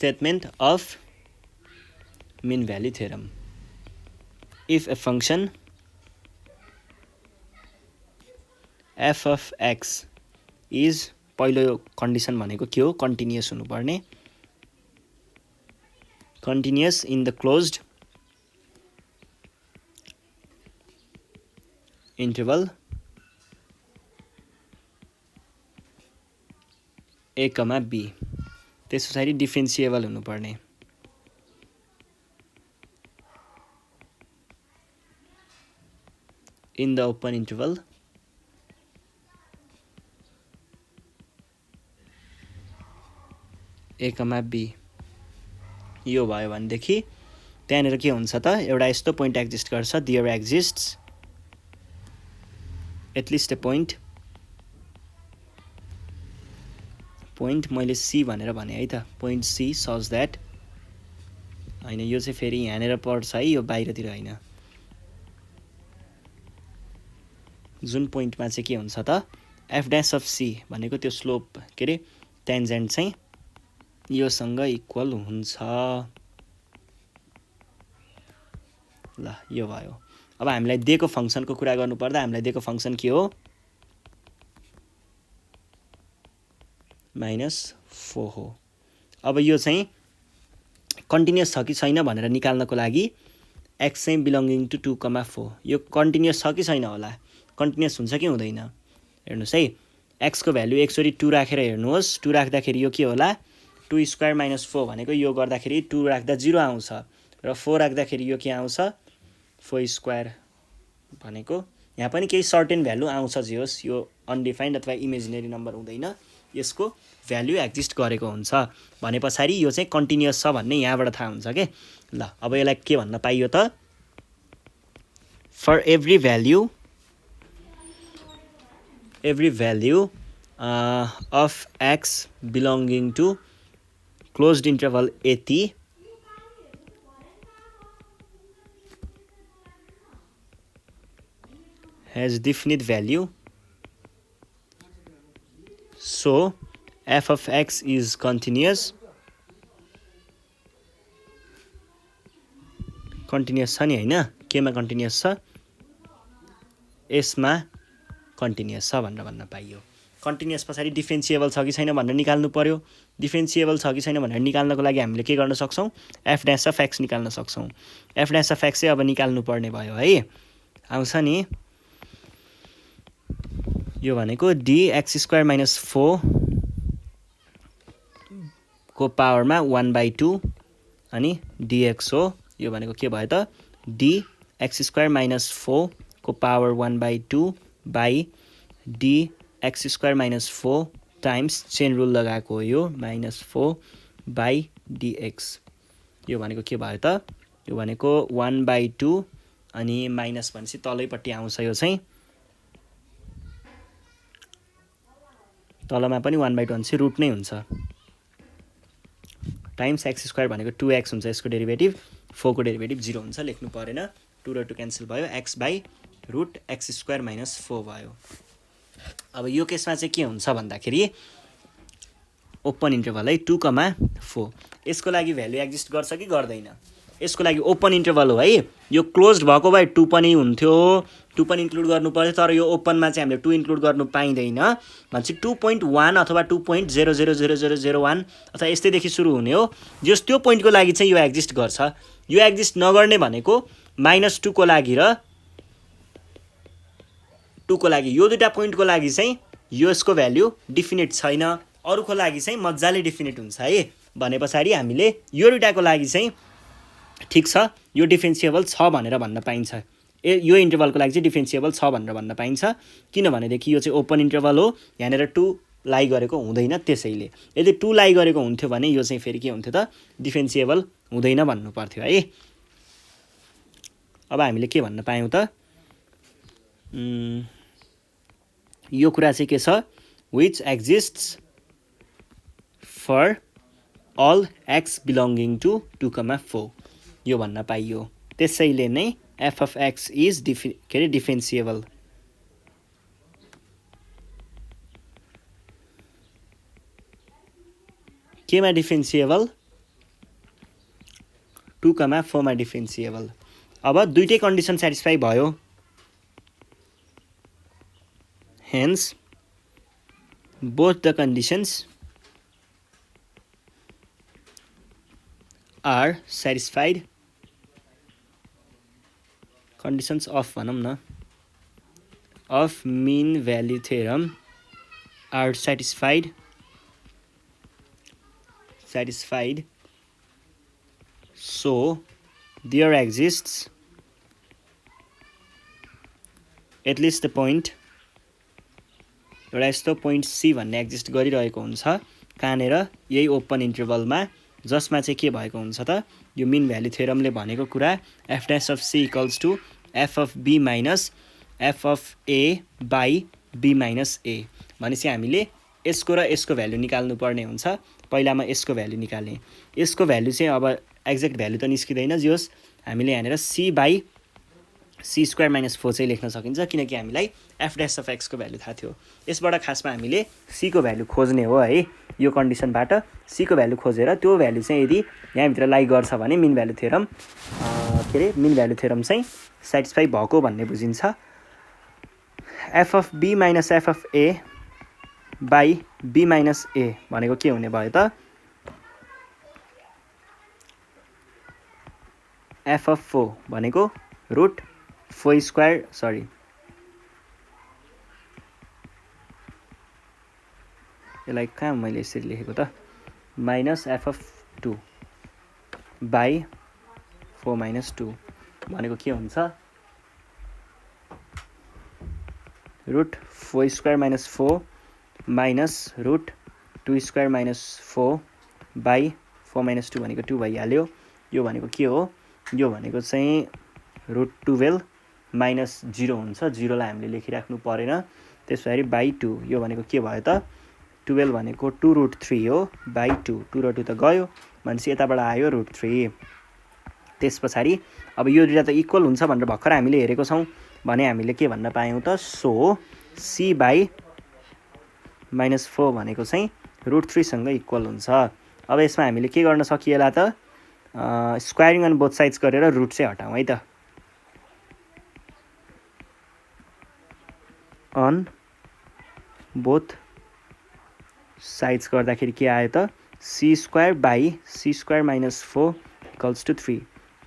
Statement of mean value theorem. If a function f of x is पहिलो कन्डिसन भनेको के हो कन्टिन्युअस हुनुपर्ने continuous in the closed interval a, b त्यसपछि डिफरेन्सिएबल हुनुपर्ने in the open interval a comma b यो भयो भनेदेखि त्यहाँनिर के हुन्छ त एउटा यस्तो पोइन्ट एक्जिस्ट गर्छ there exists at least a point मैले सी भनेर भने है त पोइन्ट सी सच द्याट हैन यो चाहिँ फेरि यहाँनिर पर्छ है यो बाहिरतिर हैन जुन पोइन्टमा चाहिँ के हुन्छ त एफ ड्यास अफ सी भनेको त्यो स्लोप के अरे टेन्जेन्ट चाहिँ योसँग इक्वल हुन्छ ल यो भयो अब हामीलाई दिएको फंक्सनको कुरा गर्नुपर्दा हामीलाई दिएको फंक्सन के हो -4 हो अब यो चाहिँ कन्टिन्युअस छ कि छैन भनेर निकाल्नको लागि x चाहिँ बिलोङ्गिङ टु 2,4 यो कन्टिन्युअस छ कि छैन होला कन्टिन्युअस हुन्छ कि हुँदैन हेर्नुस् है x को भ्यालु एकचोटी 2 राखेर हेर्नुहोस् 2 राख्दाखेरि यो के होला 2 स्क्वायर - 4 भनेको यो गर्दाखेरि 2 राख्दा 0 आउँछ र 4 राख्दाखेरि यो के आउँछ 4 स्क्वायर भनेको यहाँ पनि केही सर्टेन भ्यालु आउँछ जे होस् यो अनडिफाइन्ड अथवा इमेजिनरी नम्बर हुँदैन यसको भ्यालु एक्जिस्ट गरेको हुन्छ भने पछाडी यो चाहिँ कन्टिन्युअस छ भन्ने यहाँबाट थाहा हुन्छ के ल अब यसलाई के भन्न पाइयो त for every value of x belonging to closed interval at has definite value so f of x is continuous छ नि हैन केमा कन्टिन्युअस छ यसमा कन्टिन्युअस छ भनेर भन्न पाइयो कन्टिन्युअस पछाडी डिफरेन्सिएबल छ कि छैन भनेर निकाल्नु पर्यो डिफरेन्सिएबल छ कि छैन भनेर निकाल्नको लागि हामीले के गर्न सक्छौं f ड्यास अफ x निकाल्न सक्छौं f ड्यास अफ x चाहिँ अब निकाल्नु पर्ने भयो है आउँछ नि यो भनेको dx² - 4 को पावरमा 1/2 अनि dx हो यो भनेको के भयो त dx² - 4 को power 1/2 by dx² - 4 times chain rule लगाएको हो यो -4 बाइ dx यो भनेको के भयो त यो भनेको 1/2 अनि माइनस भनेपछि तलैपट्टि आउँछ यो चाहिँ तलमा पनि 1/2 भनेपछि रुट नै हुन्छ टाइम्स x² भनेको 2x हुन्छ यसको डेरिभेटिभ 4 को डेरिभेटिभ 0 हुन्छ लेख्नु परेन 2 र 2 क्यान्सल भयो x बाइ रुट x² - 4 भयो अब यो केसमा चाहिँ के हुन्छ भन्दाखेरि ओपन इन्टरभल है 2,4 यसको लागि भ्यालु एक्जिस्ट गर्छ कि गर्दैन यसको लागि ओपन इन्टरभल हो है यो क्लोज्ड भएको भए 2 पनि हुन्थ्यो 2 पनि इन्क्लुड गर्नु पर्यो तर यो ओपनमा चाहिँ हामीले 2 इन्क्लुड गर्नु पाइँदैन भनेपछि 2.1 अथवा 2.000001 अथवा यस्तैदेखि सुरु हुने हो जस त्यो पोइन्टको लागि चाहिँ यो एक्जिस्ट गर्छ यो एक्जिस्ट नगर्ने भनेको -2 को लागि र 2 को लागि यो दुईटा पोइन्टको लागि चाहिँ यसको भ्यालु डिफिनिट छैन अरुको लागि चाहिँ मज्जाले डिफिनिट हुन्छ है भने पछाडी हामीले यो दुईटाको लागि चाहिँ ठीक छ यो डिफरेन्सिएबल छ भनेर भन्न पाइन्छ यो इन्टरभलको लागि चाहिँ डिफरेन्सिएबल छ भनेर भन्न पाइन्छ किनभनेदेखि यो चाहिँ ओपन इन्टरभल हो यहाँनिर 2 लाई गरेको हुँदैन त्यसैले यदि 2 लाई गरेको हुन्थ्यो भने यो चाहिँ फेरि के हुन्थ्यो त डिफरेन्सिएबल हुँदैन भन्नु पर्थ्यो है अब हामीले के भन्न पायौं त यो कुरा चाहिँ के छ which exists for all x belonging to 2,4 यो भन्न पाइयो त्यसैले नै f of x is डिफरेन्सिएबल केमा डिफरेन्सिएबल 2,4 मा डिफरेन्सिएबल अब दुईटै कन्डिसन स्याटिस्फाई भयो hence both the conditions are satisfied conditions of भनौं न of mean value theorem are satisfied so there exists at least the point एउटा यस्तो पोइन्ट सी भन्ने एक्जिस्ट गरिरहेको हुन्छ कहाँनिर यही ओपन इन्टरभलमा जसमा चाहिँ के भएको हुन्छ त यो मिन भ्यालु थ्योरमले भनेको कुरा F dash of C equals to F of B minus F of A by B minus A भनेपछि हामीले यसको र यसको भ्यालु निकाल्नु पर्ने हुन्छ। पहिलामा यसको भ्यालु निकाल्ने, यसको भ्यालु चाहिँ अब एक्ज्याक्ट भ्यालु त निस्किँदैन, जे होस् हामीले यहाँनिर c by c square minus 4 चाहिँ लेख्न सकिन्छ किनकि हामीलाई एफ ड्यास अफ एक्सको भ्यालु थाहा थियो। यसबाट खासमा हामीले सीको भ्यालु खोज्ने हो है। यो कन्डिसनबाट सीको भ्यालु खोजेर त्यो भ्यालु चाहिँ यदि यहाँभित्र लाइ गर्छ भने mean value theorem mean value theorem चाहिँ सेटिस्फाई भएको भन्ने बुझिन्छ। F of B minus F of A by B minus A भनेको के हुने भयो त एफ अफ 4 भनेको रुट 4 स्क्वायर यसलाई कहाँ मैले यसरी लेखेको त minus F of 2 by 4 minus 2 भनेको के हुन्छ root 4 square minus 4 minus root 2 square minus 4 by 4 minus 2 भनेको 2 भइहाल्यो। यो भनेको के हो, यो भनेको चाहिँ रुट 12 माइनस 0 हुन्छ, 0 लाई हामीले लेखिराख्नु परेन। त्यसपछि बाई 2 यो भनेको के भयो त 12 भनेको 2 रुट 3 हो बाई 2 2 र 2 त गयो भनेपछि यताबाट आयो रुट 3। त्यस पछाडि अब यो दुईटा त इक्वल हुन्छ भनेर भर्खर हामीले हेरेको छौँ भने हामीले के भन्न पायौँ त सो सी बाई माइनस 4 भनेको चाहिँ रुट 3 सँग इक्वल हुन्छ। अब यसमा हामीले के गर्न सकिएला त स्क्वायरिङ अन बोथ साइड्स गरेर रुट चाहिँ हटाउँ है त। अन बोथ साइड्स गर्दाखेरि के आयो त c square by c square minus 4 equals to 3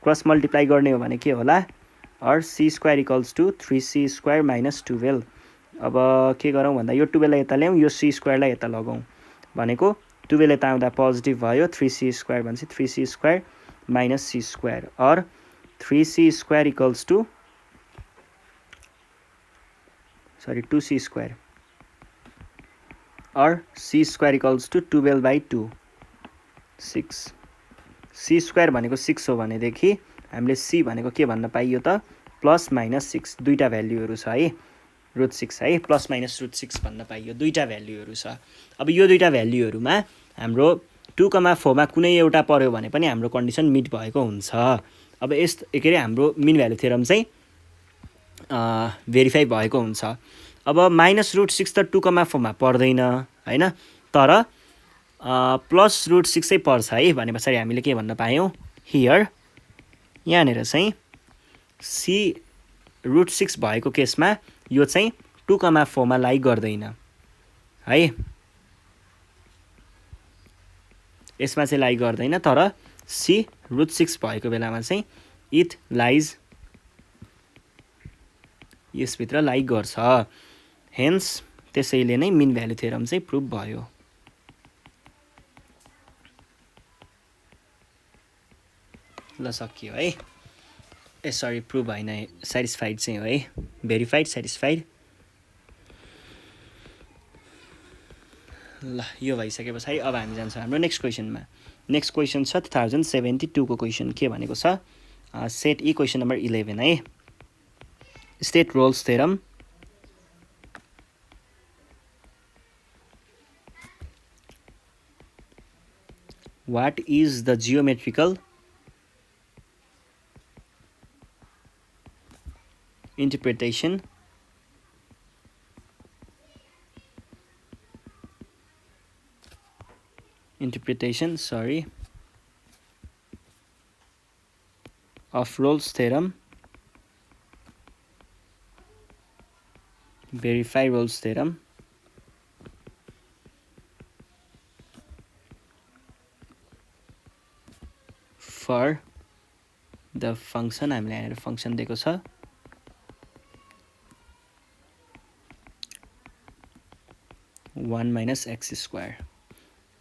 cross multiply गर्ने हो भने के होला or c square equals to 3c square minus 12। अब के गरौँ भन्दा यो 12 लाई यता ल्याउँ, यो सी स्क्वायरलाई यता लगाउँ भनेको 12 यता आउँदा पोजिटिभ भयो 3c स्क्वायर भनेपछि 3c square minus c square or 3c square equals to 2c square or c square equals to 12 by 2 6 c square भनेको 6 हो भनेदेखि हामीले c भनेको के भन्न पाइयो त प्लस माइनस 6 दुईटा भ्यालुहरू छ है रुट 6 है प्लस माइनस रुट 6 भन्न पाइयो दुईटा भ्यालुहरू छ। अब यो दुईटा भ्यालुहरूमा हाम्रो 2,4 मा कुनै एउटा पर्यो भने पनि हाम्रो कन्डिसन मिट भएको हुन्छ। अब यस के अरे हाम्रो मिन भ्यालु थ्योरम चाहिँ भेरिफाई भएको हुन्छ। अब माइनस रुट 6 त 2,4 मा पर्दैन हैन, तर प्लस रुट 6 चाहिँ पर्छ है भने पछाडि हामीले के भन्न पायौँ हियर यहाँनिर चाहिँ सी रुट 6 भएको केसमा यो चाहिँ 2,4 मा लाइ गर्दैन है, यसमा चाहिँ लाइ गर्दैन, तर सी रुट 6 भएको बेलामा चाहिँ इट लाइज यसभित्र लाइ गर्छ। हेन्स त्यसैले नै मिन भ्यालु थ्योरम चाहिँ प्रुभ भयो। ल सकियो है, ए सरी प्रुभ होइन सेटिस्फाइड चाहिँ हो है, भेरिफाइड सेटिस्फाइड। ल यो भइसके पछाडि अब हामी जान्छौँ हाम्रो नेक्स्ट क्वेसनमा। नेक्स्ट क्वेसन छ 2072 को क्वेसन के भनेको छ सेट ई क्वेसन नम्बर 11 है। State Rolle's theorem what is the geometrical interpretation of Rolle's theorem, verify Rolle's theorem for the function हामीले यहाँनिर फंक्सन दिएको छ one minus x square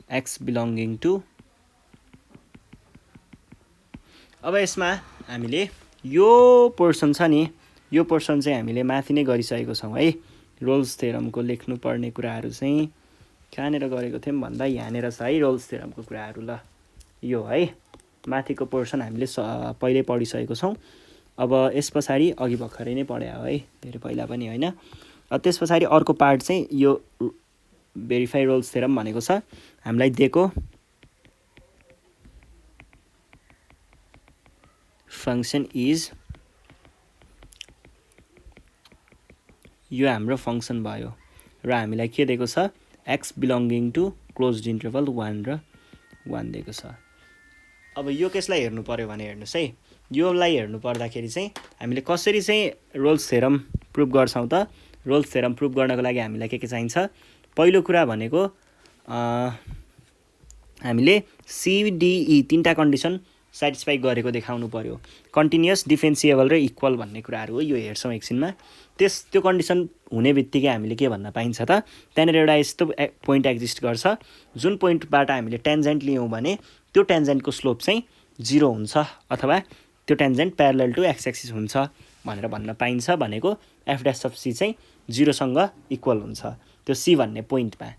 x belonging to। अब यसमा हामीले यो पोर्सन छ नि, यो पोर्सन चाहिँ हामीले माथि नै गरिसकेको छौँ है। रोल्स थ्योरमको लेख्नु पर्ने कुराहरू चाहिँ कहाँनिर गरेको थियौँ भन्दा यहाँनिर छ है रोल्स थ्योरमको कुराहरू। ल यो है माथिको पोर्सन हामीले पहिल्यै पढिसकेको छौँ। अब यस पछाडि अघि भर्खरै नै पढे हो है, धेरै पहिला पनि होइन। त्यस पछाडि अर्को पार्ट चाहिँ यो भेरिफाई रोल्स थ्योरम भनेको छ हामीलाई दिएको फङ्सन इज, यो हाम्रो फङ्सन भयो र हामीलाई के दिएको छ x belonging to closed interval 1 र 1 दिएको छ। अब यो केसलाई हेर्नु पर्यो भने हेर्नुहोस् है, योलाई हेर्नु पर्दाखेरि चाहिँ हामीले कसरी चाहिँ रोल्स थ्योरम प्रुभ गर्छौँ त। रोल्स थ्योरम प्रुभ गर्नको लागि हामीलाई के चाहिन्छ, पहिलो कुरा भनेको हामीले सिडिई तीनटा कन्डिसन सेटिस्फाई गरेको देखाउनु पर्यो। कन्टिन्युअस, डिफरेन्सिएबल र इक्वल भन्ने कुराहरू हो, यो हेर्छौँ एकछिनमा। त्यो कन्डिसन हुने बित्तिकै हामीले के भन्न पाइन्छ त, त्यहाँनिर एउटा यस्तो पोइन्ट एक्जिस्ट गर्छ जुन पोइन्टबाट हामीले टेन्जेन्ट लियौँ भने त्यो टेन्जेन्टको स्लोप चाहिँ 0 हुन्छ अथवा त्यो tangent parallel to x axis हुन्छ भनेर भन्न पाइन्छ। भनेको एफ ड्यास अफ सी चाहिँ 0सँग इक्वल हुन्छ त्यो सी भन्ने पोइन्टमा।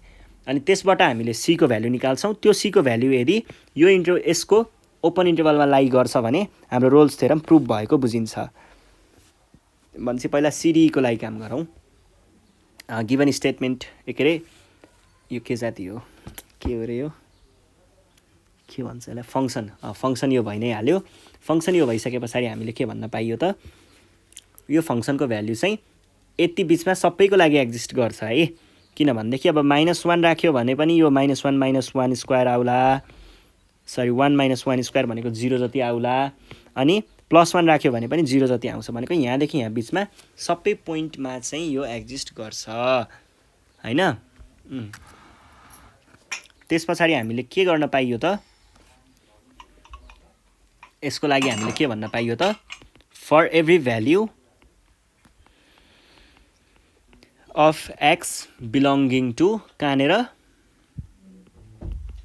अनि त्यसबाट हामीले सीको भ्यालु निकाल्छौँ। त्यो सीको भ्यालु यदि यो यसको ओपन इन्टरभलमा लाइ गर्छ भने हाम्रो रोल्स थ्योरम प्रुभ भएको बुझिन्छ। भनेपछि पहिला सिडिईको लागि काम गरौँ। गिभन स्टेटमेन्ट के अरे यो के जाति हो, के हो अरे यो के भन्छ यसलाई, फङ्सन। फङ्सन यो भइ नै हाल्यो। फङ्सन यो भइसके पछाडि हामीले के भन्न पाइयो त, यो फङ्सनको भ्याल्यु चाहिँ यति बिचमा सबैको लागि एक्जिस्ट गर्छ है। किनभनेदेखि अब -1 राख्यो भने पनि यो -1 - 1 स्क्वायर आउला, सरी 1 - 1 स्क्वायर भनेको 0 जति आउला, अनि +1 राख्यो भने पनि 0 जति आउँछ। भनेको यहाँदेखि यहाँ बिचमा सबै पोइन्टमा चाहिँ यो एक्जिस्ट गर्छ होइन। त्यस पछाडि हामीले के गर्न पाइयो त, यसको लागि हामीले के भन्न पाइयो त, for every value of x belonging to कहाँनिर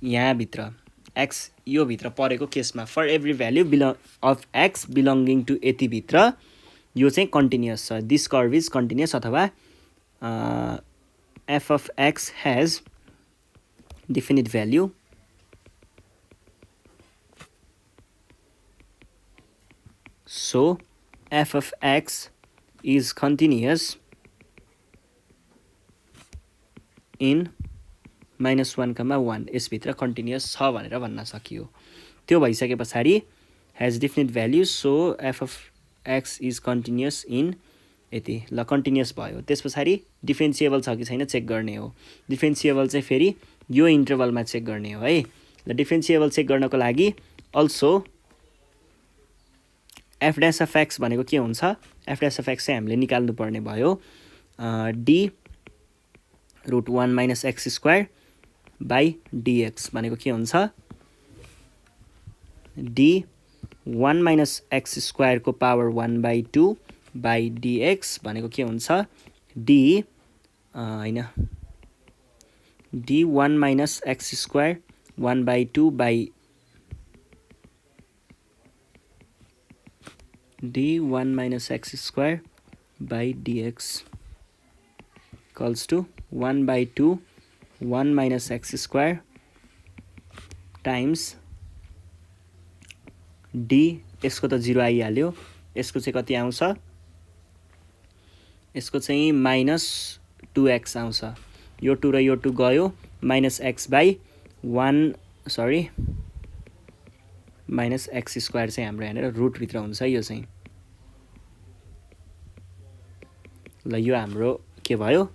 यहाँभित्र एक्स यो भित्र परेको केसमा for every value of x belonging to यतिभित्र यो चाहिँ कन्टिन्युअस छ। दिस कर्भ इज कन्टिन्युअस अथवा F of X has definite value so f of x is continuous in -1, 1 यसभित्र continuous छ भनेर भन्न सकियो। त्यो भइसके पछाडि has definite value so f of x is continuous in यति। ल कन्टिन्युअस भयो। त्यस पछाडि डिफरेन्सिएबल छ कि छैन चेक गर्ने हो। डिफरेन्सिएबल चाहिँ फेरि यो इन्टरभलमा चेक गर्ने हो है। ल डिफरेन्सिएबल चेक गर्नको लागि also F dash of x भनेको के हुन्छ, एफ ड्यास अफ एक्स चाहिँ हामीले निकाल्नु पर्ने भयो d√1 - x² बाई dx भनेको के हुन्छ, d1 - x² को पावर 1/2 बाई dx भनेको के हुन्छ, होइन d1 - x² 1/2 by d1 - x² by dx equals to 1/2 1 - x² times d, यसको त 0 आइहाल्यो, यसको चाहिँ कति आउँछ, यसको चाहिँ -2x आउँछ। यो 2 र यो 2 गयो, -x/1 सरी -x² चाहिँ हाम्रो यहाँनिर रुटभित्र हुन्छ यो चाहिँ। ल यो हाम्रो के भयो,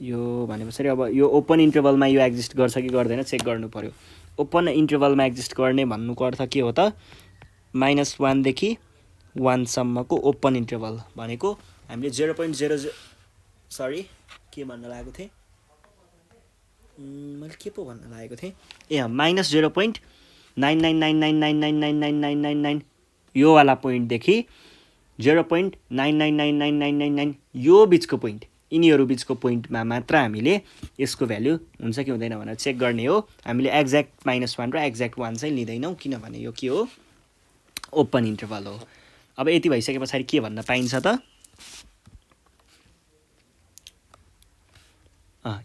यो भनेपछि अब यो ओपन इन्टरभलमा यो एक्जिस्ट गर्छ कि गर्दैन चेक गर्नु पर्यो। ओपन इन्टरभलमा एक्जिस्ट गर्ने भन्नुको अर्थ के हो त, -1 देखि 1 सम्मको ओपन इन्टरभल भनेको हामीले 0.00 सरी के भन्न लागेको थिएँ, मैले के पो भन्न लागेको थिएँ, -0.999999999999 यो वाला पोइन्टदेखि 0.99999999 यो बिचको पोइन्ट, यिनीहरू बिचको पोइन्टमा मात्र हामीले यसको भ्यालु हुन्छ कि हुँदैन भनेर चेक गर्ने हो। हामीले एक्ज्याक्ट -1 र एक्ज्याक्ट 1 चाहिँ लिँदैनौँ किनभने यो के हो, ओपन इन्टरभल हो। अब यति भइसके पछाडि के भन्न पाइन्छ त,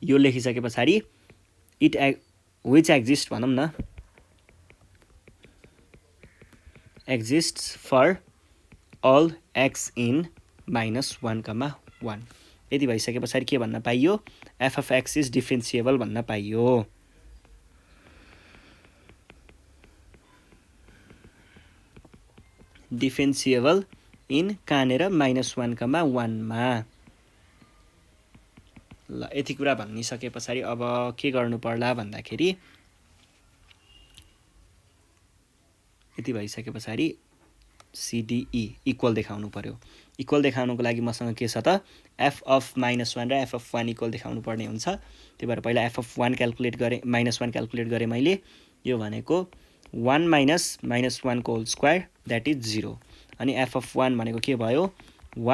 यो लेखिसके पछाडि विच एक्जिस्ट भनौँ न exists for all x in -1, 1 यदि भइसके पछाडि के भन्न पाइयो f of x is differentiable भन्न पाइयो differentiable in कहाँनेर -1, 1 मा ल यति कुरा भनिसके पछाडि अब के गर्नु पर्ला भन्दाखेरि यति भइसके पछाडि CDE इक्वल देखाउनु पर्यो इक्वल देखाउनुको लागि मसँग के छ त f of -1 र f of 1 इक्वल देखाउनु पर्ने हुन्छ त्यही भएर पहिला f of 1 क्याल्कुलेट गरे -1 क्याल्कुलेट गरे मैले यो भनेको 1 minus 1 को होल स्क्वायर दैट इज 0 अनि f of 1 भनेको के भयो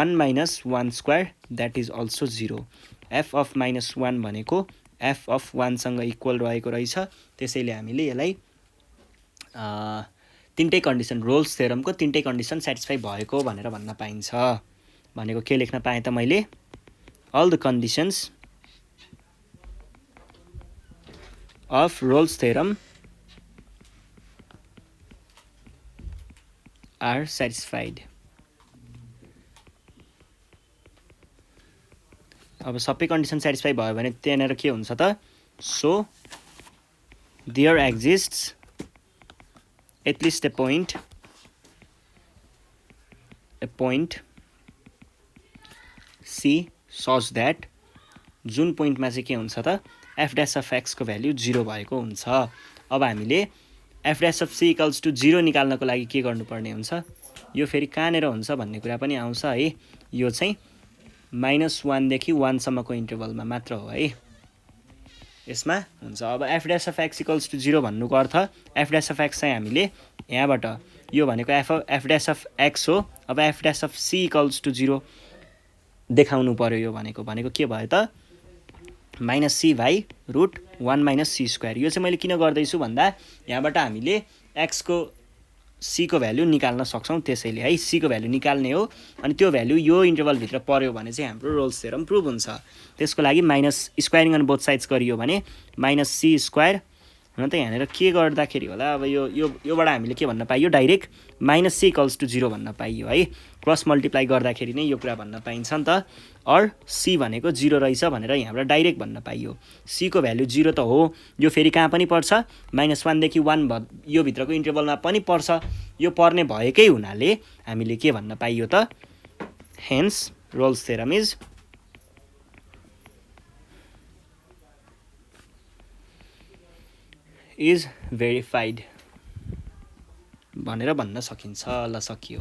1 minus 1 square that is also 0 f of -1 भनेको f of 1 सँग इक्वल रहेको रहेछ त्यसैले हामीले यसलाई तीनटै कन्डिसन रोल्स थ्योरमको तीनटै कन्डिसन सेटिस्फाई भएको भनेर भन्न पाइन्छ भनेको के लेख्न पाएँ त मैले all the conditions of Rolle's theorem are satisfied अब सबै कन्डिसन सेटिस्फाई भयो भने त्यहाँनेर के हुन्छ त so there exists at least a point C such that जुन पोइन्टमा चाहिँ के हुन्छ त f dash of x को भ्यालु 0 भएको हुन्छ अब हामीले f dash of c equals to 0 निकाल्नको लागि के गर्नुपर्ने हुन्छ यो फेरि कहाँनेर हुन्छ भन्ने कुरा पनि आउँछ है यो चाहिँ -1 देखि 1 सम्मको इन्टरभलमा मात्र हो है यसमा हुन्छ अब f dash of x equals to 0 भन्नुको अर्थ f dash of x चाहिँ हामीले यहाँबाट यो भनेको f dash of x हो अब f dash of c equals to 0 देखाउनु पर्यो यो भनेको के भयो त -c by √1 - c स्क्वायर यो चाहिँ मैले किन गर्दैछु भन्दा यहाँबाट हामीले x को c को भ्यालु निकाल्न सक्छौं त्यसैले है c को भ्यालु निकाल्ने हो अनि त्यो भ्यालु यो इन्टरभल भित्र पर्यो भने चाहिँ हाम्रो रोल्स थ्योरम प्रुभ हुन्छ त्यसको लागि minus squaring on both sides गरियो भने -c स्क्वायर हुन त यहाँनेर के गर्दाखेरि होला अब योबाट हामीले के भन्न पाइयो डाइरेक्ट -c = 0 भन्न पाइयो है क्रस मल्टिप्लाई गर्दाखेरि नै यो कुरा भन्न पाइन्छ नि त और c भनेको 0 रहेछ भनेर यहाँबाट डाइरेक्ट भन्न पाइयो c को भ्यालु 0 त हो यो फेरि कहाँ पनि पर्छ -1 देखि 1 यो भित्रको इन्टरभलमा पनि पर्छ यो पर्ने भएकै हुनाले हामीले के भन्न पाइयो त hence Rolle's theorem is verified भनेर भन्न सकिन्छ ल सकियो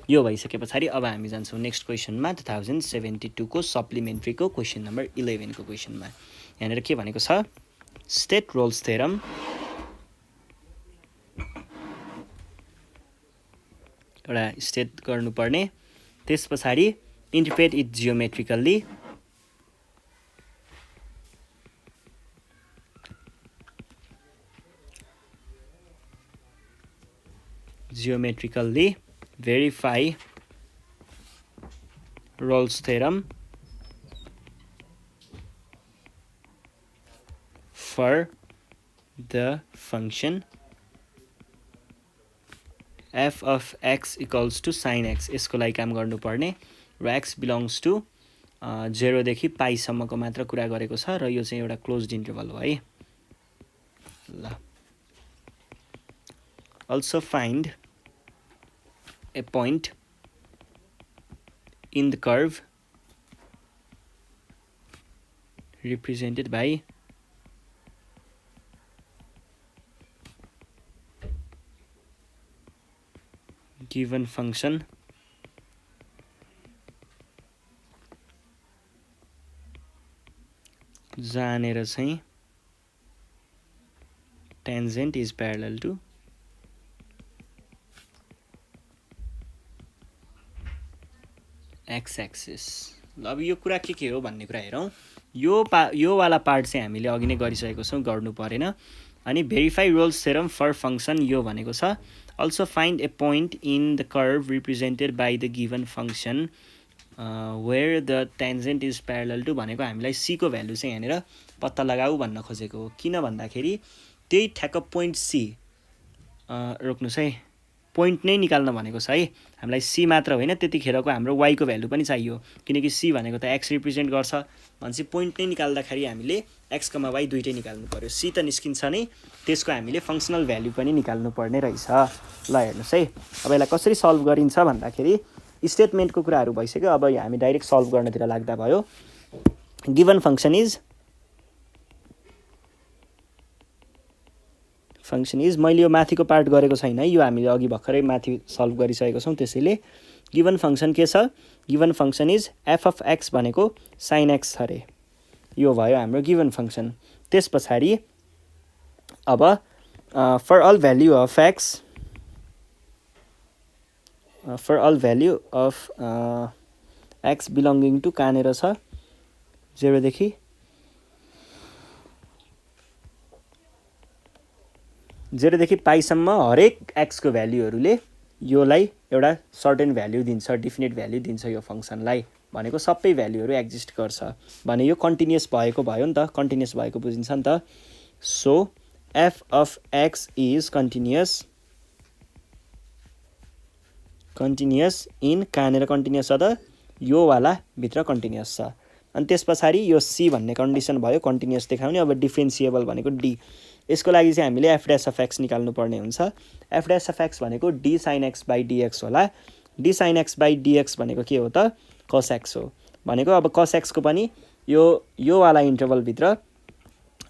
यो भइसके पछाडि अब हामी जान्छौं नेक्स्ट क्वेशनमा 2072 को सप्लिमेन्ट्रीको क्वेशन नम्बर 11 को क्वेशनमा यहाँनेर के भनेको छ स्टेट रोल्स थ्योरम एउटा स्टेट गर्नुपर्ने त्यसपछि interpret it geometrically verify Rolle's theorem for the function f of x equals to sin x यसको लागि काम गर्नुपर्ने र x belongs to 0 देखि पाइ सम्मको मात्र कुरा गरेको छ र यो चाहिँ एउटा क्लोज्ड इन्टरभल हो है ल also find a point in the curve represented by given function जानेर चाहिँ tangent is parallel to x axis ल अब यो कुरा के हो भन्ने कुरा हेरौं यो वाला पार्ट चाहिँ हामीले अघि नै गरिसकेको छौं गर्नु परेन अनि verify Rolle's theorem for function यो भनेको छ also find a point in the curve represented by the given function where the tangent is parallel to भनेको हामीलाई सीको भ्यालु चाहिँ यहाँनिर पत्ता लगाऊ भन्न खोजेको हो। किन भन्दाखेरि त्यही ठ्याक्क पोइन्ट सी रोक्नुहोस् है, पोइन्ट नै निकाल्न भनेको छ है हामीलाई। सी मात्र होइन, त्यतिखेरको हाम्रो वाईको भ्यालु पनि चाहियो, किनकि सी भनेको त एक्स रिप्रेजेन्ट गर्छ भनेपछि पोइन्ट नै निकाल्दाखेरि हामीले एक्स कमा वाई दुइटै निकाल्नु पर्यो। सी त निस्किन्छ नै, त्यसको हामीले फङ्सनल भ्यालु पनि निकाल्नु पर्ने रहेछ। ल हेर्नुहोस् है, अब यसलाई कसरी सल्भ गरिन्छ भन्दाखेरि स्टेटमेन्टको कुराहरू भइसक्यो, अब हामी डाइरेक्ट सल्भ गर्नतिर लाग्दा भयो। गिभन फङ्सन इज मैले यो माथिको पार्ट गरेको छैन है, यो हामीले अघि भर्खरै माथि सल्भ गरिसकेको छौँ। त्यसैले गिभन फङ्सन के छ, given function is f of x भनेको साइन एक्स अरे, यो भयो हाम्रो गिभन फङ्सन। त्यस पछाडि अब for all value of x, for all value of x belonging to कहाँनिर छ 0 देखि पाईसम्म हरेक एक्सको भ्याल्युहरूले योलाई एउटा सर्टेन भ्याल्यु दिन्छ, डिफिनेट भ्याल्यु दिन्छ यो फङ्सनलाई, भनेको सबै भ्याल्युहरू एक्जिस्ट गर्छ भने यो कन्टिन्युस भएको भयो नि त, कन्टिन्युस भएको बुझिन्छ नि त। So F of X is continuous in कहाँनिर कन्टिन्युस छ त, यो वाला भित्र कन्टिन्युस छ। अनि त्यस पछाडि यो सी भन्ने कन्डिसन भयो कन्टिन्युस देखाउने। अब डिफ्रेन्सिएबल भनेको डी, यसको लागि चाहिँ हामीले एफ ड्यास अफ एक्स निकाल्नु पर्ने हुन्छ। एफ ड्यास अफ एक्स भनेको D sine X by DX होला। D sine X by DX भनेको के हो त, कस एक्स हो। भनेको अब कस एक्सको पनि यो वाला इन्टरभलभित्र,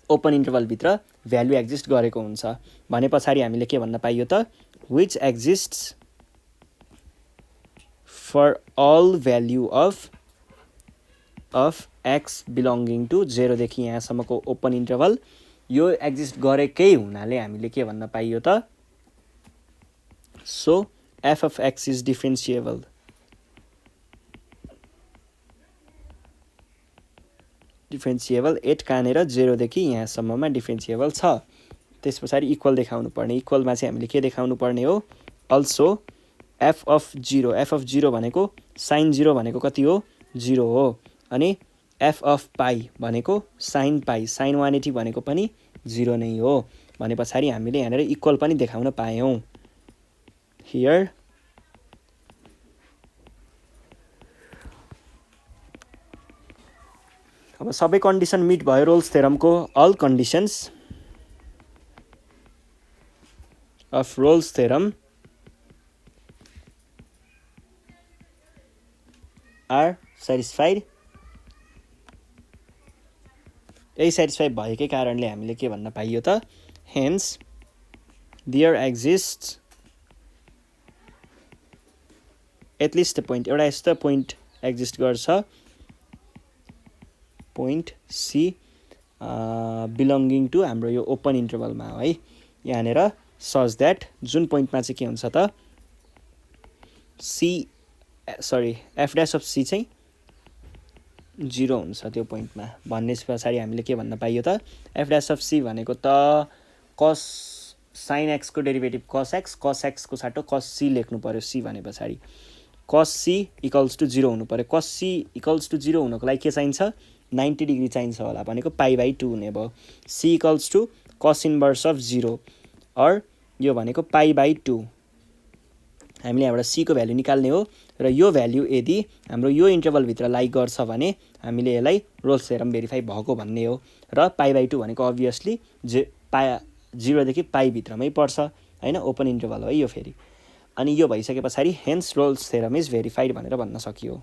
ओपन इन्टरभलभित्र भ्यालु एक्जिस्ट गरेको हुन्छ भने पछाडि हामीले के भन्न पाइयो त, which exists for all value of x belonging to 0 देखि यहाँसम्मको ओपन इन्टरभल, यो एक्जिस्ट गरेकै हुनाले हामीले के भन्न पाइयो त, so F of X is differentiable. Differentiable at कहाँनिर 0 देखि यहाँसम्ममा डिफ्रेन्सिएबल छ। त्यस पछाडि इक्वल देखाउनु पर्ने, इक्वलमा चाहिँ हामीले के देखाउनु पर्ने हो, also F of 0, F of 0 भनेको साइन 0 भनेको कति हो 0 हो, अनि एफ अफ पाई भनेको साइन पाई, साइन 180 भनेको पनि 0 नै हो भने पछाडि हामीले यहाँनिर इक्वल पनि देखाउन पायौँ। हियर अब सबै कन्डिसन मिट भयो रोल्स थ्योरमको। All conditions of Rolle's theorem are satisfied. यही सेटिस्फाई भएकै कारणले हामीले के भन्न पाइयो त, hence there exist at least point, एउटा यस्तो पोइन्ट एक्जिस्ट गर्छ, पोइन्ट सी बिलोङ्गिङ टु हाम्रो यो ओपन इन्टरभलमा है यहाँनिर, सच द्याट जुन पोइन्टमा चाहिँ के हुन्छ त, एफ ड्यास अफ सी चाहिँ 0 हुन्छ त्यो पोइन्टमा भन्ने पछाडि हामीले के भन्न पाइयो त, एफ ड्यास अफ सी भनेको त कस साइन एक्सको डेरिभेटिभ कस एक्सको साटो कस सी लेख्नु पर्यो। सी भने पछाडि कस सी इक्वल्स टु 0 हुनु पर्यो। कस सी इक्वल्स टु 0 हुनको लागि के चाहिन्छ, 90 डिग्री चाहिन्छ होला भनेको पाई/2 हुने भयो। सी इक्वल्स टु कस इन्भर्स अफ 0 अर यो भनेको पाई/2, हामीले यहाँबाट सीको भ्यालु निकाल्ने हो र यो भ्यालु यदि हाम्रो यो इन्टरभलभित्र लाइक गर्छ भने हामीले यसलाई रोल्स थ्योरम भेरिफाई भएको भन्ने हो। र पाई/2 भनेको अभियसली 0 देखि पाई भित्रमै पर्छ होइन, ओपन इन्टरभल हो यो फेरि। अनि यो भइसके पछाडि hence Rolle's theorem is verified भनेर भन्न सकियो।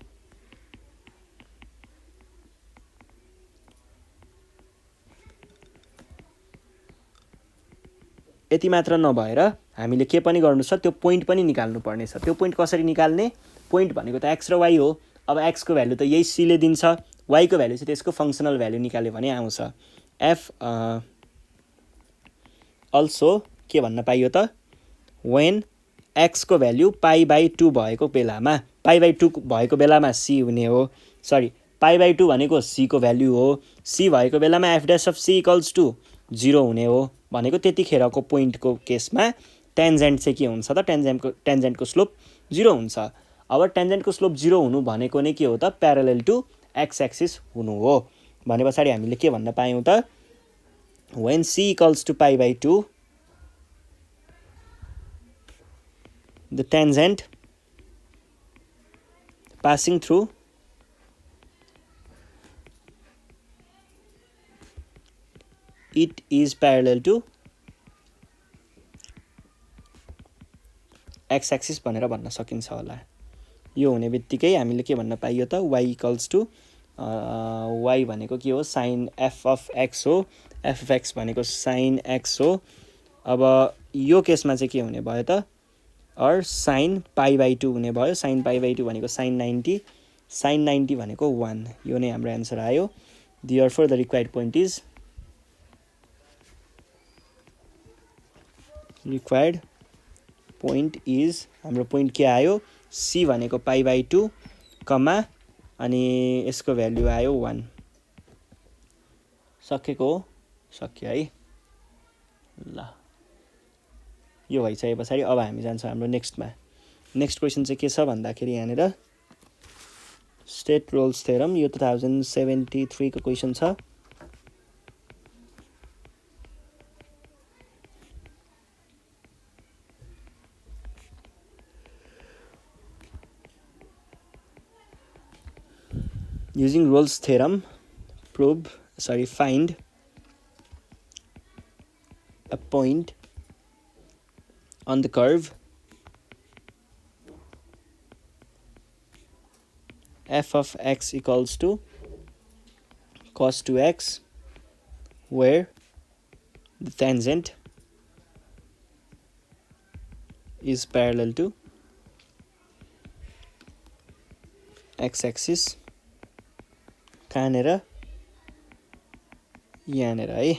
यति मात्र नभएर हामीले के पनि गर्नु छ, त्यो पोइन्ट पनि निकाल्नु पर्ने छ। त्यो पोइन्ट कसरी निकाल्ने, पोइन्ट भनेको त एक्स र वाई हो। अब एक्सको भ्यालु त यही सीले दिन्छ, वाईको भ्यालु चाहिँ त्यसको फङ्सनल भ्यालु निकाल्यो भने आउँछ। एफ अल्सो के भन्न पाइयो त, वेन एक्सको भ्यालु पाई/2 भएको बेलामा, पाई/2 भएको बेलामा सी हुने हो, सरी पाई/2 भनेको सीको भ्यालु हो, सी भएको बेलामा F dash of C equals to 0 हुने हो भनेको त्यतिखेरको पोइन्टको केसमा टेन्जेन्ट चाहिँ के हुन्छ त, टेन्जेन्टको स्लोप 0 हुन्छ। अब टेन्जेन्टको स्लोप 0 हुनु भनेको नै के हो त प्यारालेल टु एक्स एक्सिस हुनु हो भने पछाडि हामीले के भन्न पायौँ त when c equals to pi by 2 the tangent passing through it is parallel to x axis भनेर भन्न सकिन्छ होला यो हुने बित्तिकै हामीले के भन्न पाइयो त y equals to y भनेको के हो sin f of x हो f of x भनेको sin x हो अब यो केसमा चाहिँ के हुने भयो त or sin pi by 2 हुने भयो sin pi by 2 भनेको sin 90 भनेको 1 यो नै हाम्रो आन्सर आयो therefore the required point is हाम्रो पोइन्ट के आयो c भनेको pi by 2 कमा अनि यसको भ्यालु आयो 1 सक्यो है ल यो भइसके पछाडि अब हामी जान्छौँ हाम्रो नेक्स्ट क्वेसन चाहिँ के छ भन्दाखेरि यहाँनिर स्टेट रोल्स थ्योरम यो 2073 को क्वेसन छ using Rolle's theorem find a point on the curve f of x equals to cos 2x where the tangent is parallel to x axis कहाँनेर यहाँनेर है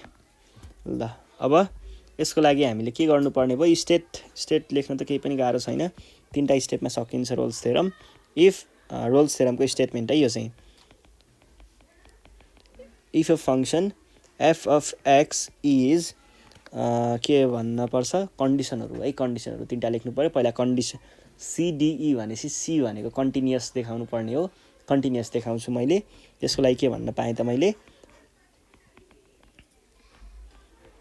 ल अब यसको लागि हामीले के गर्नुपर्ने भयो स्टेट लेख्न त केही पनि गाह्रो छैन तीनटा स्टेपमा सकिन्छ रोल्स थ्योरम इफ रोल्स थ्योरमको स्टेटमेन्ट है यो चाहिँ if a function f of x is के भन्न पर्छ कन्डिसनहरु है कन्डिसनहरु तीनटा लेख्नु पर्यो पहिला कन्डिसन CDE भनेपछि C भनेको कन्टिन्युअस देखाउनु पर्ने हो कन्टिन्युअस देखाउँछु मैले त्यसको लागि के भन्न पाएँ त मैले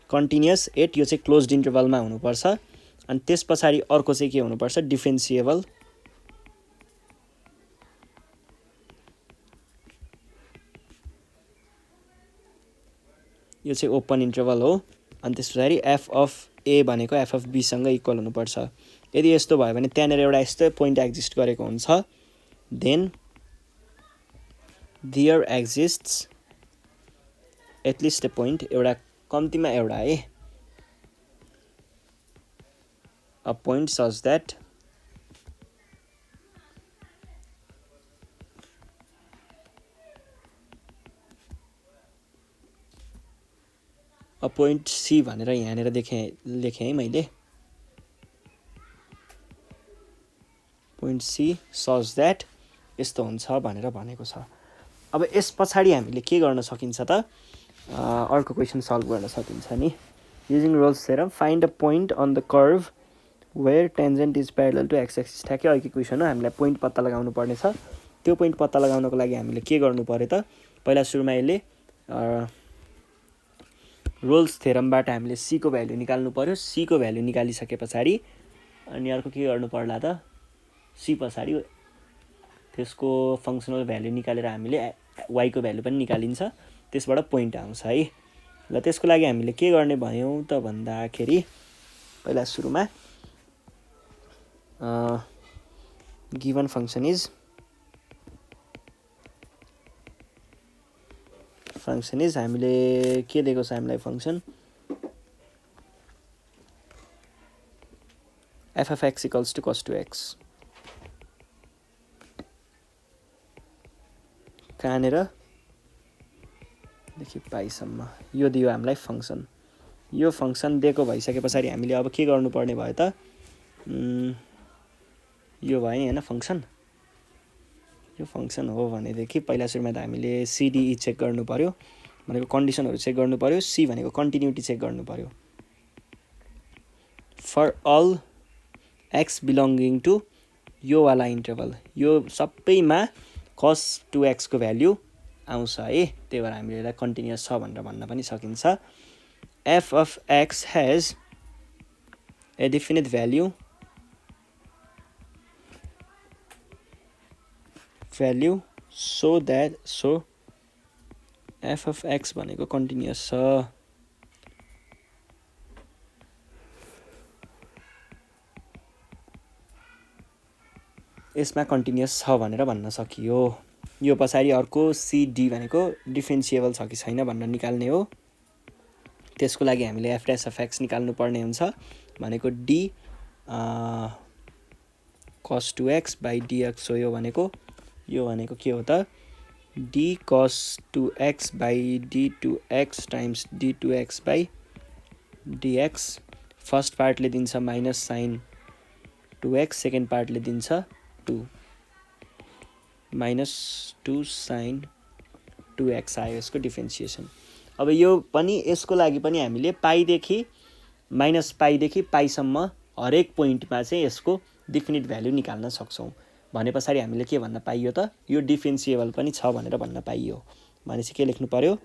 कन्टिन्युअस एट यो चाहिँ क्लोज्ड इन्टरभलमा हुनुपर्छ अनि त्यसपछि अर्को चाहिँ के हुनुपर्छ डिफरेन्शिएबल यो चाहिँ ओपन इन्टरभल हो अनि त्यसपछि f of a भनेको f of b सँग इक्वल हुनुपर्छ यदि यस्तो भयो भने त्यहाँनेर एउटा यस्तो पोइन्ट एक्जिस्ट गरेको हुन्छ then there exists at least a point एउटा कम्तिमा एउटा है a point such that a point C भनेर यहाँनेर लेखे है मैले point C such that यस्तो हुन्छ भनेर भनेको छ अब यस पछाडी हामीले के गर्न सकिन्छ त अर्को क्वेशन सल्भ गर्न सकिन्छ नि using Rolle's theorem find a point on the curve where tangent is parallel to x axis ठ्याक्कै अघिको क्वेशन हो हामीलाई पोइन्ट पत्ता लगाउनु पर्ने छ त्यो पोइन्ट पत्ता लगाउनको लागि हामीले के गर्नु पर्यो त पहिला सुरुमा यसले रोल्स थ्योरमबाट हामीले c को भ्यालु निकाल्नु पर्यो c को भ्यालु निकालिसके पछाडी अनि अर्को के गर्नु पर्ला त c पछाडी त्यसको फंक्सनल भ्यालु निकालेर हामीले y को भ्यालु पनि निकालिन्छ त्यसबाट पोइन्ट आउँछ है ल त्यसको लागि हामीले के गर्ने भयौं त भन्दाखेरि पहिला सुरुमा गिवन फंक्सन इज हामीले के दिएको छ हामीलाई function f of x equals to cos 2x कहाँनेर देखि पाइसम्म यो दियो हामीलाई फंक्सन यो फंक्सन दिएको भइसके पछाडी हामीले अब के गर्नुपर्ने भयो त यो भयो नि हैन फंक्सन यो फंक्सन हो भनेदेखि पहिला सुरुमा त हामीले CDE चेक गर्नु पर्यो भनेको कन्डिसनहरु चेक गर्नु पर्यो C भनेको कन्टिन्युटी चेक गर्नु पर्यो फर अल x बिलोंगिङ टु यो वाला इन्टरभल यो सबैमा cos 2x को भ्याल्यु आउँछ है, त्यही भएर हामीले यसलाई कन्टिन्युअस छ भनेर भन्न पनि सकिन्छ। f of x has a definite value so f of x भनेको कन्टिन्युअस छ। यसमा कन्टिन्युअस छ भनेर भन्न सकियो। यो पछाडि अर्को CD भनेको डिफरेन्सिएबल छ कि छैन भनेर निकाल्ने हो। त्यसको लागि हामीले f dash of x निकाल्नु पर्ने हुन्छ भनेको d cos 2x by dx हो। यो भनेको के हो त d cos 2x by d2x times d2x by dx। First पार्टले दिन्छ माइनस साइन 2x, सेकेन्ड पार्टले दिन्छ 2 minus 2 sin 2x आयो यसको डिफरेन्सिएसन। अब यो पनि यसको लागि पनि हामीले पाइदेखि माइनस पाइदेखि पाइसम्म हरेक पोइन्टमा चाहिँ यसको डिफिनिट भ्याल्यु निकाल्न सक्छौँ। भने पछाडि हामीले के भन्न पाइयो त यो डिफरेन्सिएबल पनि छ भनेर भन्न पाइयो। भनेपछि के लेख्नु पर्यो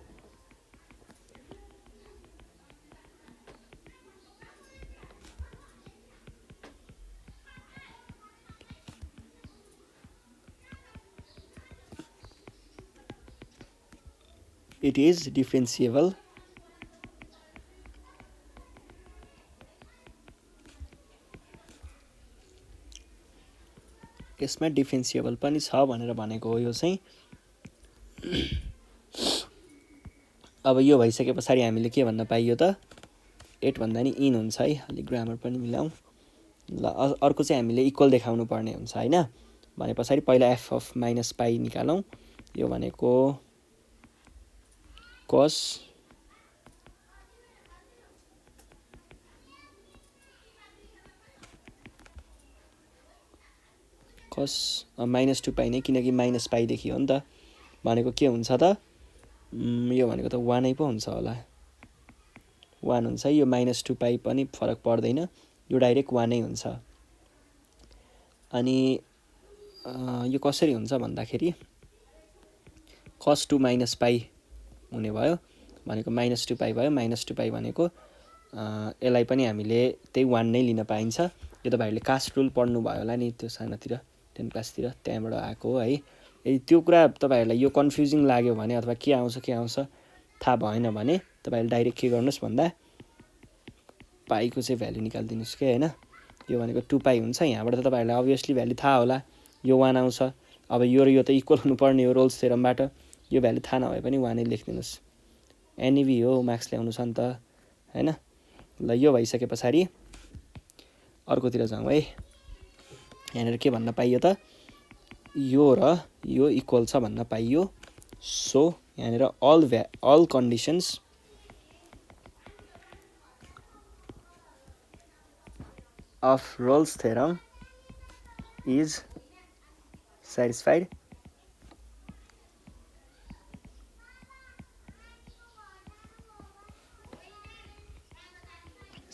it is differentiable यसमा डिफरेन्सिएबल पनि छ भनेर भनेको हो यो चाहिँ। अब यो भइसके पछाडि हामीले के भन्न पाइयो त 8 भन्दा नि इन हुन्छ है, अलिक ग्रामर पनि मिलाउँ ल। अर्को चाहिँ हामीले इक्वल देखाउनु पर्ने हुन्छ हैन। भने पछाडि पहिला f of माइनस पाई निकालौँ। यो भनेको cos माइनस 2 पाई नै, किनकि माइनस पाइदेखि हो नि त। भनेको के हुन्छ त यो भनेको त 1 पो हुन्छ होला, 1 हुन्छ। यो माइनस 2 पाई पनि फरक पर्दैन, यो डाइरेक्ट 1 हुन्छ। अनि यो कसरी हुन्छ भन्दाखेरि cos 2 माइनस पाई हुने भयो भनेको माइनस 2 पाई भयो। माइनस 2 पाई भनेको यसलाई पनि हामीले त्यही 1 नै लिन पाइन्छ। यो तपाईँहरूले कास्ट रुल पढ्नु भयो होला नि त्यो सानोतिर 10 क्लासतिर, त्यहाँबाट आएको हो है। यदि त्यो कुरा तपाईँहरूलाई यो कन्फ्युजिङ लाग्यो भने अथवा के आउँछ थाहा भएन भने तपाईँहरूले डाइरेक्ट के गर्नुहोस् भन्दा पाईको चाहिँ भ्याल्यु निकालिदिनुहोस् के हैन। यो भनेको 2 पाई हुन्छ। यहाँबाट त तपाईँहरूलाई अभियसली भ्याल्यु थाहा होला, यो 1 आउँछ। अब यो त इक्वल हुनुपर्ने हो रोल्स थ्योरमबाट। यो भ्याल्यु थाहा नभए पनि 1 नै लेखिदिनुहोस्, एनइभी हो, मार्क्स ल्याउनु छ नि त हैन। ल यो भइसके पछाडि अर्कोतिर जाउँ है। यहाँनिर के भन्न पाइयो त यो र यो इक्वल छ भन्न पाइयो। सो यहाँनिर all conditions of Rolle's theorem is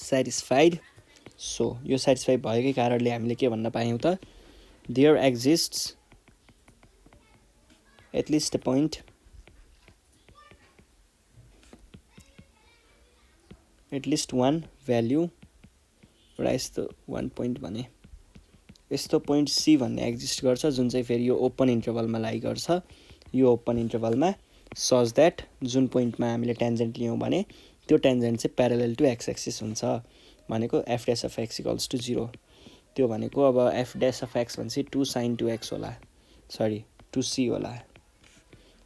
satisfied so यो सेटिस्फाई भएकै कारणले हामीले के भन्न पायौँ त there exists at least a point at least one value र यस्तो 1 पोइन्ट भने यस्तो पोइन्ट सी भन्ने एक्जिस्ट गर्छ जुन चाहिँ फेरि यो ओपन इन्टरभलमा लाई गर्छ। यो ओपन इन्टरभलमा सच द्याट जुन पोइन्टमा हामीले टेन्जेन्ट लियौँ भने त्यो टेन्जेन्ट चाहिँ प्यारलल टु एक्स एक्सिस हुन्छ। भनेको f dash of x equals to 0। त्यो भनेको अब f dash of x भनेपछि 2 sin 2x होला, सरी 2c होला।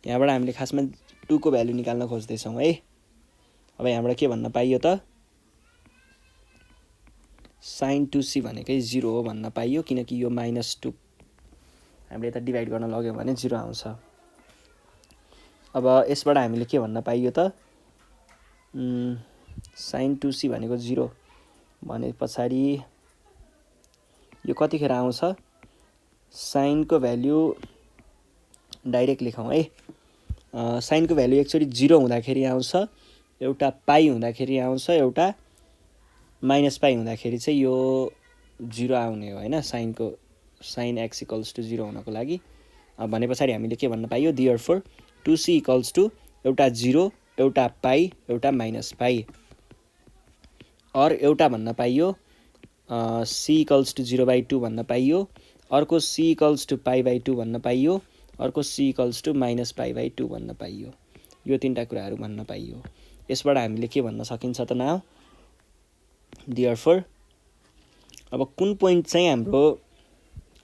यहाँबाट हामीले खासमा 2 को भ्याल्यु निकाल्न खोज्दैछौँ है। अब यहाँबाट के भन्न पाइयो त sin 2c भनेकै 0 हो भन्न पाइयो, किनकि यो -2 हामीले यता डिभाइड गर्न लग्यो भने 0 आउँछ। अब यसबाट हामीले के भन्न पाइयो त sin 2c भनेको 0 भने पछाडि यो कतिखेर आउँछ sin को भ्याल्यु डाइरेक्ट लेखौँ है। sin को भ्याल्यु एकचोटि 0 हुँदाखेरि आउँछ, एउटा पाई हुँदाखेरि आउँछ, एउटा माइनस पाई हुँदाखेरि चाहिँ यो 0 आउने हो हैन। sin को साइन एक्स इक्वल्स टु 0 हुनको लागि भने पछाडि हामीले के भन्न पाइयो देयरफोर 2c इक्वल्स टु एउटा 0 एउटा पाई एउटा माइनस पाई और एउटा भन्न पाइयो c इक्वल्स टु 0/2 भन्न पाइयो अर्को c इक्वल्स टु पाई/2 भन्न पाइयो अर्को c इक्वल्स टु माइनस पाई/2 भन्न पाइयो यो तीनटा कुराहरू भन्न पाइयो यसबाट हामीले के भन्न सकिन्छ त नाउ देयरफोर अब कुन पोइन्ट चाहिँ हाम्रो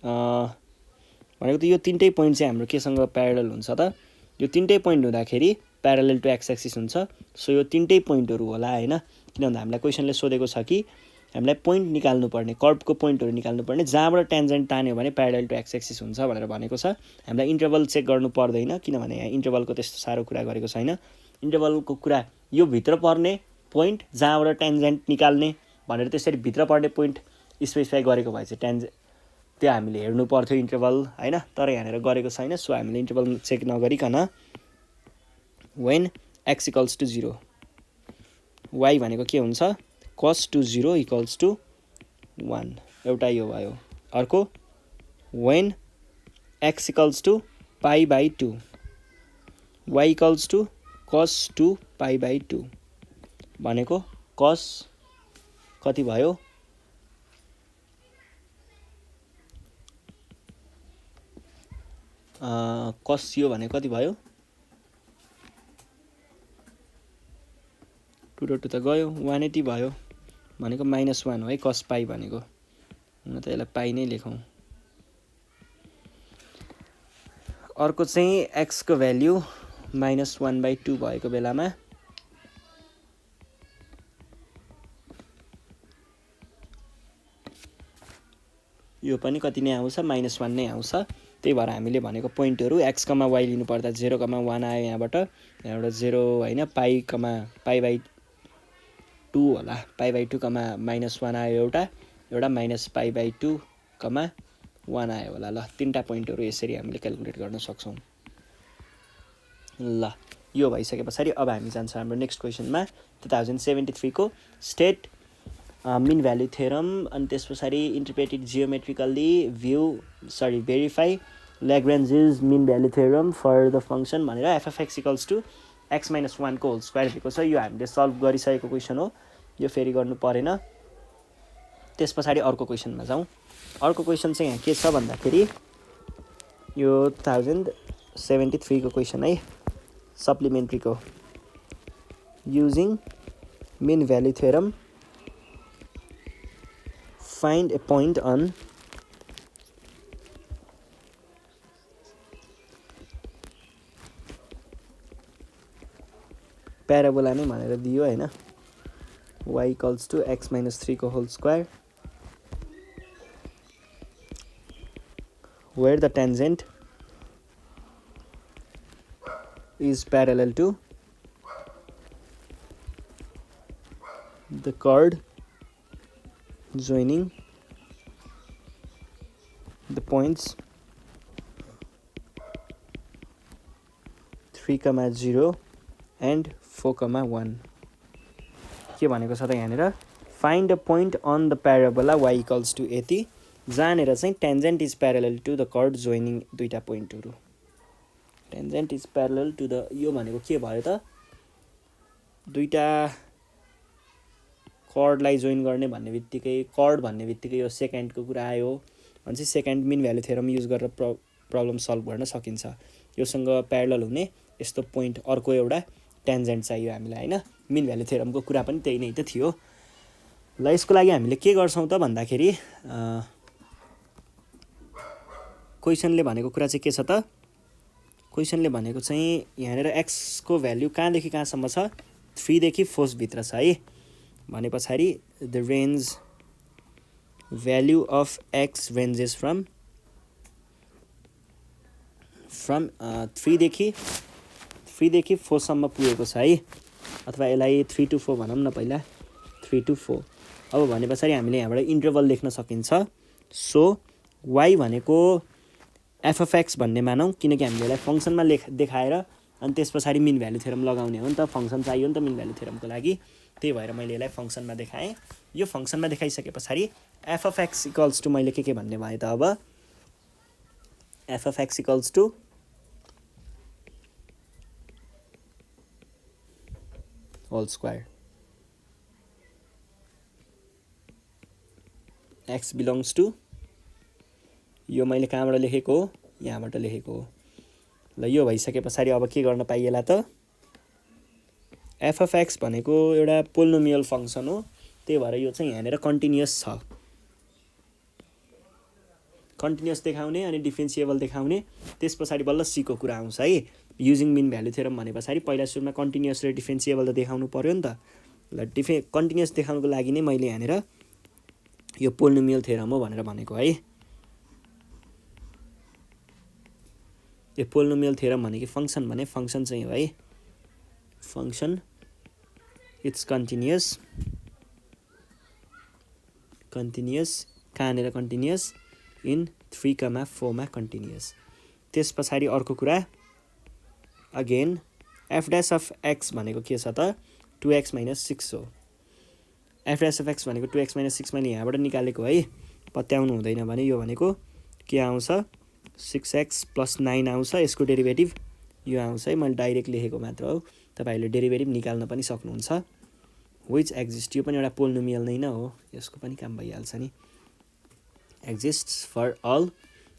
भनेको त यो तीनटै पोइन्ट चाहिँ हाम्रो केसँग प्यारलल हुन्छ त यो तीनटै पोइन्ट हुँदाखेरि प्यारलल टु एक्स एक्सिस हुन्छ सो यो तीनटै पोइन्टहरू होला हैन किन भन्दा हामीलाई क्वेशनले सोधेको छ कि हामीलाई पोइन्ट निकाल्नु पर्ने कर्वको पोइन्टहरू निकाल्नु पर्ने जहाँबाट टेन्जेन्ट तान्यो भने प्यारलल टु एक्स एक्सिस हुन्छ भनेर भनेको छ हामीलाई इन्टरभल चेक गर्नु पर्दैन किनभने यहाँ इन्टरभलको त्यस्तो साह्रो कुरा गरेको छैन इन्टरभलको कुरा यो भित्र पर्ने पोइन्ट जहाँबाट टेन्जेन्ट निकाल्ने भनेर त्यसरी भित्र पर्ने पोइन्ट स्पेसिफाई गरेको भए चाहिँ त्यो हामीले हेर्नु पर्थ्यो इन्टरभल हैन तर यहाँनिर गरेको छैन सो हामीले इन्टरभल चेक नगरिकन when x equals to 0 y भनेको के हुन्छ cos to 0 equals to 1 एउटा यो भयो अर्को when x equals to pi/2 y equals to cos 2 pi/2 भनेको cos कति भयो cos यो भनेको कति भयो 2 र 2 त गयो 180 भयो भनेको -1 हो है cos पाई भनेको हुन त यसलाई पाई नै लेखौं अर्को चाहिँ x को भ्यालु -1/2 भएको बेलामा यो पनि कति नै आउँछ -1 नै आउँछ त्यही भएर हामीले भनेको पोइन्टहरु x, y लिनु पर्दा 0, 1 आयो यहाँबाट यहाँबाट 0 हैन पाई/2 होला पाई/2, -1 आयो एउटा -पाई/2, 1 आयो होला ल तीनटा पोइन्टहरु यसरी हामीले क्याल्कुलेट गर्न सक्छौं ल यो भइसकेपछि अब हामी जान्छौं हाम्रो नेक्स्ट क्वेशनमा 2073 को state mean value theorem and त्यसपछि interpret it geometrically verify Lagrange's mean value theorem for the function भनेर f of x equals to x minus 1 को whole square दिएको छ यो हामीले सल्भ गरिसकेको क्वेशन हो यो फेरि गर्नु परेन त्यसपछि अर्को क्वेशनमा जाउँ अर्को क्वेशन चाहिँ यहाँ के छ भन्दाखेरि यो 2073 को क्वेशन है सप्लिमेन्ट्री को using mean value theorem find a point on parabola नै भनेर दियो हैन y equals to x minus 3 को whole square where the tangent is parallel to the chord joining the points 3, 0 and 4, 1 के भनेको छ त यहाँनिर find a point on the parabola y equals to यति जहाँनिर चाहिँ tangent is parallel to the chord joining दुईटा पोइन्टहरु tangent is parallel to the यो भनेको के भयो त दुईटा कर्डलाई जोइन गर्ने भन्ने बित्तिकै कर्ड भन्ने बित्तिकै यो सेकेन्डको कुरा आयो भनेपछि second mean value theorem use गरेर प्रब्लम सल्भ गर्न सकिन्छ योसँग प्यारलल हुने यस्तो पोइन्ट अर्को एउटा टेन्जेन्ट चाहियो हामीलाई हैन मिन भ्यालु थ्योरमको कुरा पनि त्यही नै त थियो ल यसको लागि हामीले के गर्छौं त भन्दाखेरि क्वेशनले भनेको कुरा चाहिँ के छ त क्वेशनले भनेको चाहिँ यहाँनेर x को भ्यालु कहाँदेखि कहाँसम्म छ 3 देखि 4 भित्र छ है भने पछाडी the range value of x ranges from 3 देखि 4 सम्म पुगेको छ है अथवा यसलाई 3 to 4 भनौं न पहिला 3 to 4 अब भने पछाडी हामीले यहाँबाट इन्टरभल लेख्न सकिन्छ सो y भनेको f of x भन्ने मानौं किनकि हामीले यसलाई फंक्सनमा देखाएर अनि त्यसपछि मिन भ्यालु थ्योरम लगाउने हो नि त फंक्सन चाहियो नि त मिन भ्यालु थ्योरमको लागि त्यही भएर मैले यसलाई फंक्सनमा देखाएँ यो फंक्सनमा देखाइसकेपछि f of x equals to मैले के भन्ने भए त अब f of x equals to whole square x belongs to यो मैले कहाँबाट लेखेको हो यहाँबाट लेखेको हो ल यो भइसके पछाडि अब के गर्न पाइएला त एफ अफ एक्स भनेको एउटा पोलिनोमियल फङ्सन हो त्यही भएर यो चाहिँ यहाँनिर कन्टिन्युअस छ कन्टिन्युअस देखाउने अनि डिफरेन्सिएबल देखाउने त्यस पछाडि बल्ल सीको कुरा आउँछ है युजिङ मिन भ्यालु थ्योरम भने पछाडि पहिला सुरुमा कन्टिन्युअस र डिफरेन्सिएबल त देखाउनु पर्यो नि त ल कन्टिन्युअस देखाउनुको लागि नै मैले यहाँनिर यो पोलिनोमियल थ्योरम हो भनेर भनेको है यो पोलिनोमियल थ्योरम भनेको फङ्सन भने फङ्सन चाहिँ हो है फङ्सन इट्स कन्टिन्युअस कहाँनिर कन्टिन्युअस इन 3,4 मा कन्टिन्युअस त्यस पछाडि अर्को कुरा again F dash of x भनेको के छ त 2x - 6 हो एफ ड्यास अफ एक्स भनेको 2x - 6 मैले यहाँबाट निकालेको है पत्याउनु हुँदैन भने यो भनेको के आउँछ 6x + 9 आउँछ यसको डेरिभेटिभ यो आउँछ है मैले डाइरेक्ट लेखेको मात्र हो तपाईहरुले डेरिभेटिभ निकाल्न पनि सक्नुहुन्छ व्हिच एक्जिस्ट यो पनि एउटा पोलिनोमियल नै न हो यसको पनि काम भइहाल्छ नि exists for all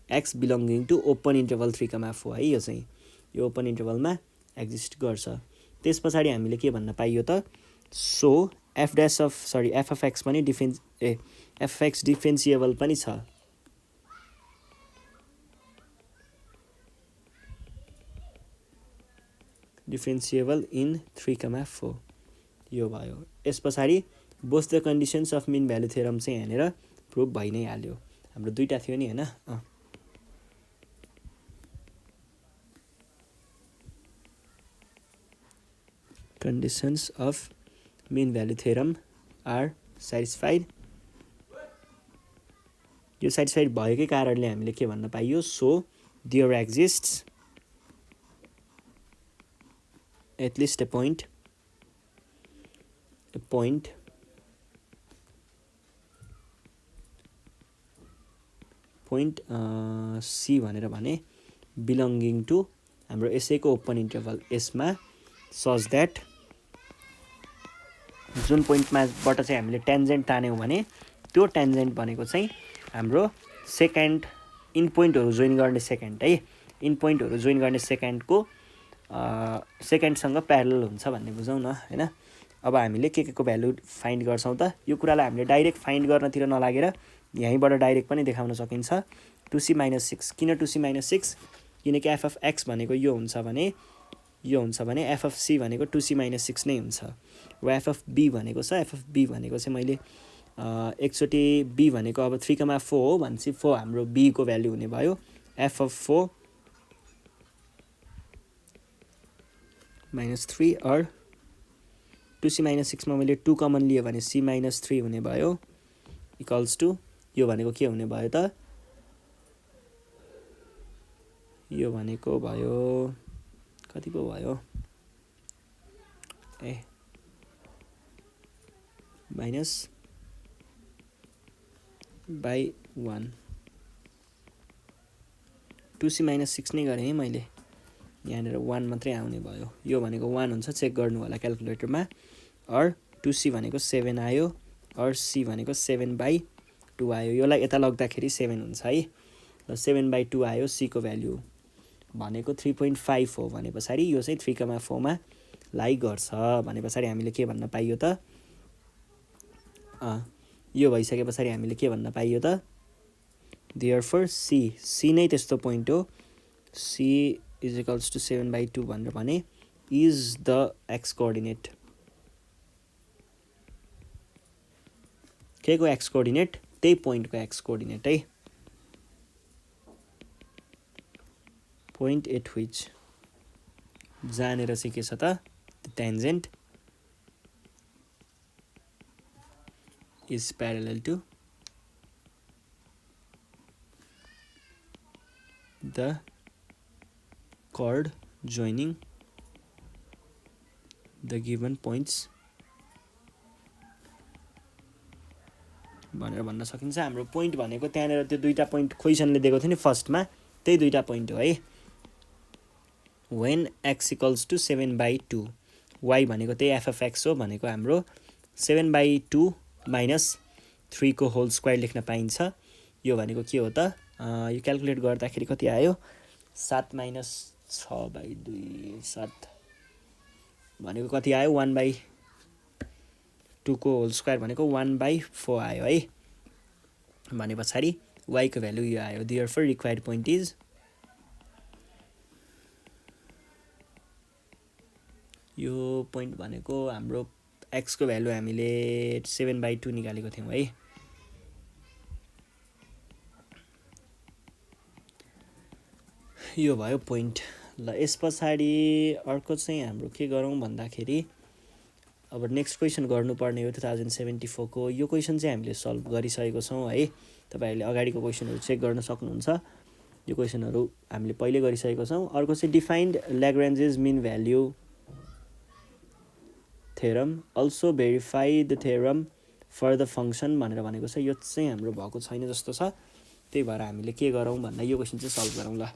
x belonging to open interval 3,4 है यो चाहिँ यो ओपन इन्टरभलमा एक्जिस्ट गर्छ त्यस पछाडि हामीले के भन्न पाइयो त सो एफ अफ एक्स पनि एफ अफ एक्स डिफरेन्सिएबल पनि छ डिफरेन्सिएबल इन 3,4 यो भयो यस पछाडि both the conditions of mean value theorem चाहिँ यहाँनिर प्रुभ भइ नै हाल्यो हाम्रो दुईटा थियो नि हैन conditions of mean value theorem are satisfied यो satisfied भएकै कारणले हामीले के भन्न पाइयो so there exists at least a point C भनेर भने belonging to हाम्रो यसैको ओपन इन्टरभल यसमा such that जुन पोइन्टमाबाट चाहिँ हामीले टेन्जेन्ट तान्यौँ भने त्यो टेन्जेन्ट भनेको चाहिँ हाम्रो सेकेन्ड इन पोइन्टहरू जोइन गर्ने सेकेन्ड है इन पोइन्टहरू जोइन गर्ने सेकेन्डको सेकेन्डसँग प्यारलल हुन्छ भन्ने बुझौँ न हैन अब हामीले के को भ्यालु फाइन्ड गर्छौँ त यो कुरालाई हामीले डाइरेक्ट फाइन्ड गर्नतिर नलागेर यहीँबाट डाइरेक्ट पनि देखाउन सकिन्छ 2c - 6 किन 2c - 6 किनकि एफ अफ एक्स भनेको यो हुन्छ भने एफ अफ सी भनेको 2c - 6 नै हुन्छ र एफ अफ बी भनेको छ एफ अफ बी भनेको चाहिँ मैले एकचोटि बी भनेको अब 3,4 हो भनेपछि 4 हाम्रो बी को भ्यालु हुने भयो एफ अफ 4 -3 और 2c - 6 मा मैले 2 कमन लियो भने c - 3 हुने भयो इक्वल्स टु यो भनेको के हुने भयो त यो भनेको भयो कति पो भयो माइनस बाई 1 2c - 6 नै गरेँ है मैले यहाँनिर 1 मात्रै आउने भयो यो भनेको 1 हुन्छ चेक गर्नु होला क्याल्कुलेटरमा और 2c भनेको 7 आयो और c भनेको 7/2 आयो योलाई यता लग्दाखेरि 7 हुन्छ है ल 7/2 आयो c को भ्यालु भनेको 3.5 हो भने पछाडि यो चाहिँ 3,4 मा लाइ गर्छ भने पछाडि हामीले के भन्न पाइयो त यो भइसके पछाडि हामीले के भन्न पाइयो त देयरफोर c नै त्यस्तो पोइन्ट हो c = 7/2 भनेर भने इज द एक्स कोअर्डिनेट के को एक्स कोअर्डिनेट त्यही पोइन्टको एक्स कोअर्डिनेट है पोइन्ट एट व्हिच जानेर चाहिँ के छ त tangent is parallel to the chord joining the given points भनेर भन्न सकिन्छ हाम्रो पोइन्ट भनेको त्यहाँनिर त्यो दुईटा पोइन्ट क्वेशनले दिएको थियो नि फर्स्टमा त्यही दुईटा पोइन्ट हो है। when x equals to 7/2 y भनेको त्यही f of x हो भनेको हाम्रो 7/2 minus 3 को होल स्क्वायर लेख्न पाइन्छ। यो भनेको के हो त यो क्याल्कुलेट गर्दाखेरि कति आयो 7 minus 6/2 7 भनेको कति आयो 1/2 को होल स्क्वायर भनेको 1/4 आयो है। भने पछाडि y को भ्यालु यो आयो। therefore required point is यो पोइन्ट भनेको हाम्रो x को भ्यालु हामीले 7/2 निकालेको थियौं है। यो भयो पोइन्ट। ल यस पछाडि अर्को चाहिँ हाम्रो के गरौँ भन्दाखेरि अब नेक्स्ट क्वेसन गर्नुपर्ने हो 2074 को। यो क्वेसन चाहिँ हामीले सल्भ गरिसकेको छौं है। तपाईहरुले अगाडिको क्वेसनहरु चेक गर्न सक्नुहुन्छ। यो क्वेसनहरु हामीले पहिले गरिसकेको छौं। अर्को चाहिँ defined Lagrange's mean value theorem also verify the theorem for the function भनेर भनेको छ। यो चाहिँ हाम्रो भएको छैन जस्तो छ। त्यही भएर हामीले के गरौँ भन्दा यो क्वेसन चाहिँ सल्भ गरौँ ल।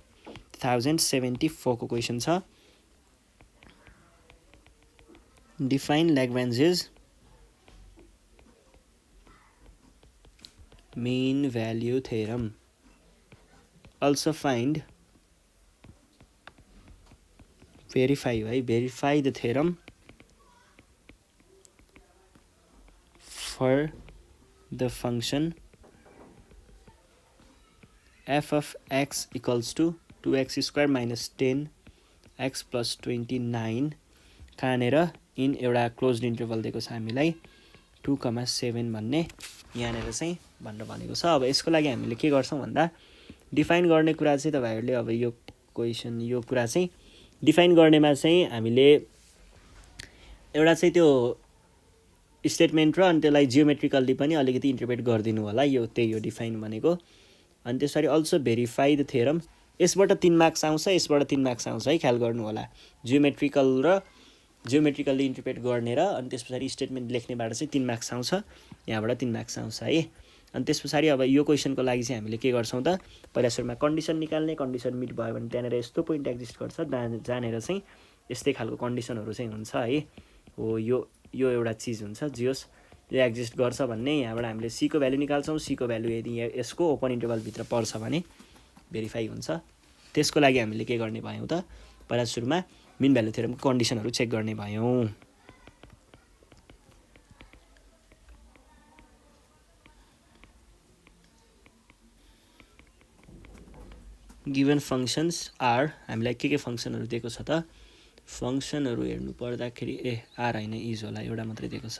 1074 को क्वेसन छ define लाग्रेन्जेस mean value theorem also find verify the theorem for the function f of x equals to 2x square minus 10x plus 29 कहाँनेर इन एउटा क्लोज्ड इन्टरभल दिएको छ हामीलाई 2,7 भन्ने यहाँनेर चाहिँ भनेर भनेको छ। अब यसको लागि हामीले के गर्छौं भन्दा डिफाइन गर्ने कुरा चाहिँ तपाईहरुले अब यो क्वेशन यो कुरा चाहिँ डिफाइन गर्नेमा चाहिँ हामीले एउटा चाहिँ त्यो स्टेटमेन्ट र अनि त्यसलाई जियोमेट्रिकल्ली पनि अलिकति इन्टरप्रेट गरिदिनु होला। यो त्यही हो डिफाइन भनेको। अनि त्यसरी अल्सो भेरिफाई द थ्योरम। यसबाट 3 मार्क्स आउँछ, यसबाट 3 मार्क्स आउँछ है, ख्याल गर्नु होला। जियोमेट्रिकल र जियोमेट्रिकल्ली इन्टरप्रेट गर्ने र अनि त्यसपछि स्टेटमेन्ट लेख्नेबाट चाहिँ 3 मार्क्स आउँछ, यहाँबाट 3 मार्क्स आउँछ है। अनि त्यसपछि अब यो क्वेशनको लागि चाहिँ हामीले के गर्छौं त पहिला सुरुमा कन्डिसन निकाल्ने। कन्डिसन मिट भयो भने त्यहाँनेर यस्तो पोइन्ट एक्जिस्ट गर्छ जानेर चाहिँ यस्तै खालको कन्डिसनहरु चाहिँ हुन्छ है। हो यो एउटा चीज हुन्छ जियोस यो एक्जिस्ट गर्छ भन्ने यहाँबाट हामीले c को भ्यालु निकाल्छौं। c को भ्यालु यदि यसको ओपन इन्टरभल भित्र पर्छ भने भेरिफाई हुन्छ। त्यसको लागि हामीले के गर्ने भयौं त पहिला सुरुमा मिन भ्यालु थ्योरमको कन्डिसनहरु चेक गर्ने भयौं। गिवन फंक्शन्स आर हामीलाई के फंक्शनहरु दिएको छ त फंक्शनहरु हेर्नु पर्दाखेरि आर हैन इज होला एउटा मात्रै दिएको छ।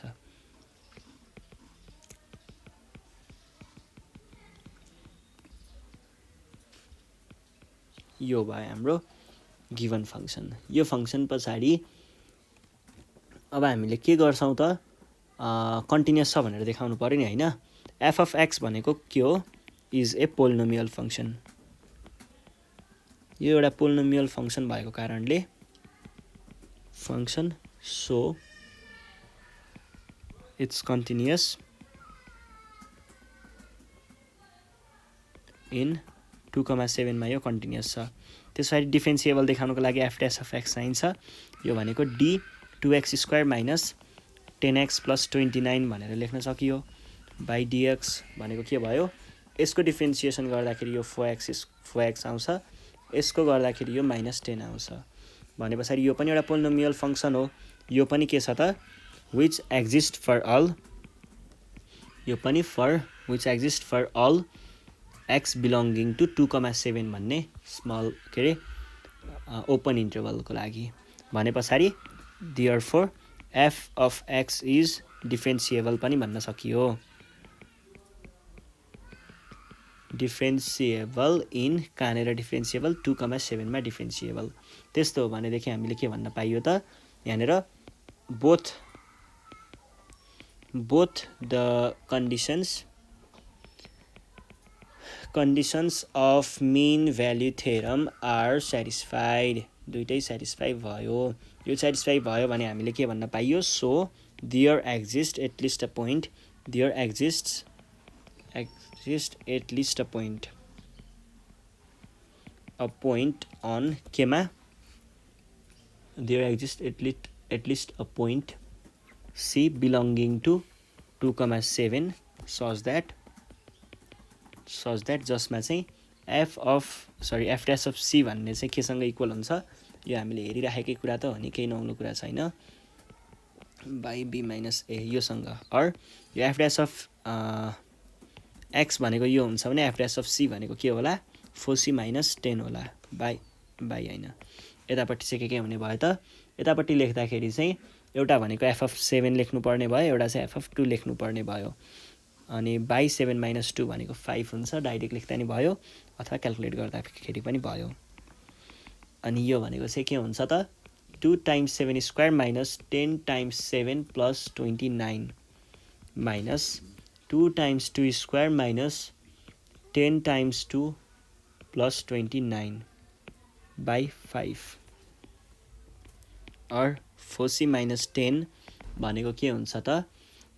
यो भयो हाम्रो गिवन फंक्शन। यो फंक्शन पछाडी अब हामीले के गर्छौं त कन्टिन्युअस छ भनेर देखाउनु पर्यो नि हैन। f of x भनेको के हो इज ए पोलिनोमियल फंक्शन। यो एउटा पोलिनोमियल फंक्शन भएको कारणले function so it's continuous in 2,7 मा यो कन्टिन्युअस छ। त्यसपछि डिफरेन्शिएबल देखाउनको लागि f dash of x चाहिन्छ। यो भनेको d 2x square minus 10x plus 29 भनेर लेख्न सकियो। by dx भनेको के भयो यसको डिफरेन्शिएसन गर्दाखेरि यो 4x आउँछ, यसको गर्दाखेरि यो -10 आउँछ। भनेपछि यो पनि एउटा पोलिनोमियल फंक्शन हो। यो पनि के छ त which exist for all यो पनि for which exist for all x belonging to 2,7 भन्ने स्मल के रे ओपन इन्टरभल को लागि। भनेपछि therefore f of x is differentiable पनि भन्न सकियो। डिफरेन्शिएबल इन कहाँनेर डिफरेन्शिएबल 2,7 मा डिफरेन्शिएबल। त्यस्तो हो भनेदेखि हामीले के भन्न पाइयो त यहाँनेर both the conditions of mean value theorem are satisfied। दुईटै सेटिस्फाई भयो। यो सेटिस्फाई भयो भने हामीले के भन्न पाइयो so there exists at least a point there exists at least a point a point on केमा there exist at least a point C belonging to 2,7 such that जसमा चाहिँ एफ ड्यास अफ सी भन्ने चाहिँ केसँग इक्वल हुन्छ यो हामीले हेरिराखेकै कुरा त हो नि केही नहुने कुरा छैन बाई बी माइनस ए योसँग अर यो एफ ड्यास अफ एक्स भनेको यो हुन्छ भने एफ ड्यास अफ सी भनेको के होला 4c माइनस 10 होला बाई होइन यतापट्टि चाहिँ के हुने भयो त यतापट्टि लेख्दाखेरि चाहिँ एउटा भनेको एफ अफ 7 लेख्नुपर्ने भयो एउटा चाहिँ एफ अफ 2 लेख्नुपर्ने भयो अनि बाई 7 माइनस 2 भनेको 5 हुन्छ डाइरेक्ट लेख्दा नि भयो अथवा क्याल्कुलेट गर्दाखेरि पनि भयो अनि यो भनेको चाहिँ के हुन्छ त 2 times 7 square minus 10 times 7 plus 29 minus 2 times 2 square minus 10 times 2 plus 29 by 5 और 4c माइनस 10 भनेको के हुन्छ त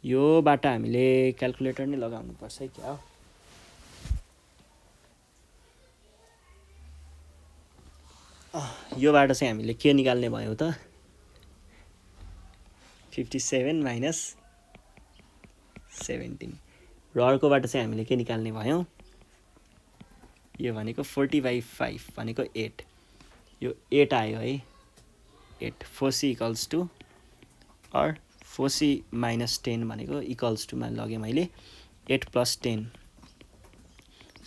योबाट हामीले क्याल्कुलेटर नै लगाउनु पर्छ है क्या योबाट चाहिँ हामीले के निकाल्ने भयो त 57 माइनस 17 र अर्कोबाट चाहिँ हामीले के निकाल्ने भयो यो भनेको 40/5 भनेको 8 यो 8 आयो है 8 4c इक्वल्स टु और 4c माइनस 10 भनेको इक्वल्स टुमा लगेँ मैले 8 प्लस 10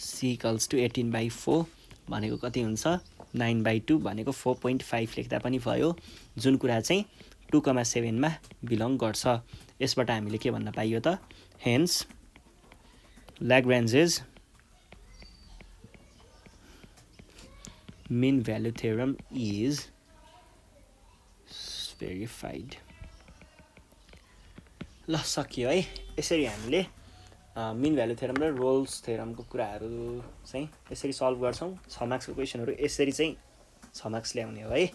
c इक्वल्स टु 18/4 भनेको कति हुन्छ 9/2 भनेको 4.5 लेख्दा पनि भयो जुन कुरा चाहिँ 2,7 मा बिलोङ गर्छ यसबाट हामीले के भन्न पाइयो त hence लाग्रान्जेस mean value theorem is verified ल सकियो है यसरी हामीले मिन भ्यालु थ्योरम र रोल्स थ्योरमको कुराहरू चाहिँ यसरी सल्भ गर्छौं 6 मार्क्सको क्वेशनहरू यसरी चाहिँ 6 मार्क्स ल्याउने हो है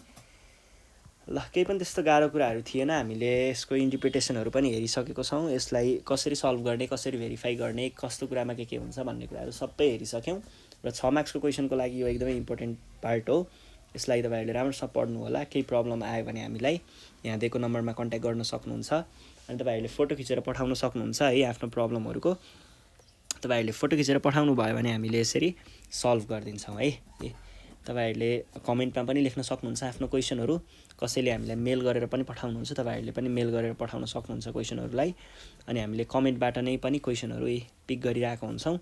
ल केही पनि त्यस्तो गाह्रो कुराहरू थिएन हामीले यसको इन्टरप्रिटेसनहरू पनि हेरिसकेको छौं यसलाई कसरी सल्भ गर्ने कसरी भेरिफाई गर्ने कस्तो कुरामा के हुन्छ भन्ने कुराहरू सबै हेरिसक्यौं र 6 मार्क्सको क्वेशनको लागि यो एकदमै इम्पोर्टेन्ट पार्ट हो यसलाई तपाईहरुले राम्रोसँग पढ्नु होला केही प्रब्लम आयो भने हामीलाई यहाँ दिएको नम्बरमा कन्ट्याक्ट गर्न सक्नुहुन्छ अनि तपाईहरुले फोटो खिचेर पठाउन सक्नुहुन्छ है आफ्नो प्रब्लमहरुको तपाईहरुले फोटो खिचेर पठाउनु भयो भने हामीले यसरी सल्भ गर्दिन्छौं है तपाईहरुले कमेन्टमा पनि लेख्न सक्नुहुन्छ आफ्नो क्वेशनहरु कसैले हामीलाई मेल गरेर पनि पठाउनुहुन्छ तपाईहरुले पनि मेल गरेर पठाउन सक्नुहुन्छ क्वेशनहरुलाई अनि हामीले कमेन्टबाट नै पनि क्वेशनहरु पिक गरिरहेका हुन्छौं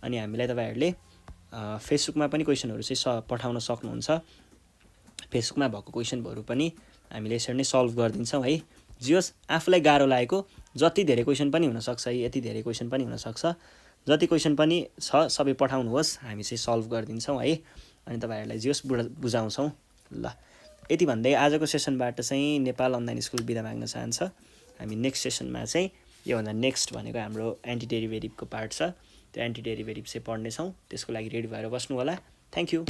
अनि हामीलाई तपाईहरुले फेसबुकमा पनि क्वेशनहरु चाहिँ पठाउन सक्नुहुन्छ फेसबुकमा भएको क्वेशनहरु पनि हामीले यसरी नै सल्भ गर्दिन्छौं है जियोस् आफुलाई गाह्रो लागेको जति धेरै क्वेशन पनि हुन सक्छ यति धेरै क्वेशन पनि हुन सक्छ जति क्वेशन पनि छ सबै पठाउनुहोस् हामी चाहिँ सल्भ गर्दिन्छौं है अनि तपाईहरुलाई जियोस् बुझाउँछौं ल यति भन्दै आजको सेसनबाट चाहिँ नेपाल अनलाइन स्कुल बिदा माग्न चाहन्छ हामी नेक्स्ट सेसनमा चाहिँ यो भन्दा नेक्स्ट भनेको हाम्रो एन्टी डेरिभेटिभको पार्ट छ त्यो एन्टी डेरिभेटिभ चाहिँ पढ्ने छौं त्यसको लागि रेडी भएर बस्नु होला थ्यांक यू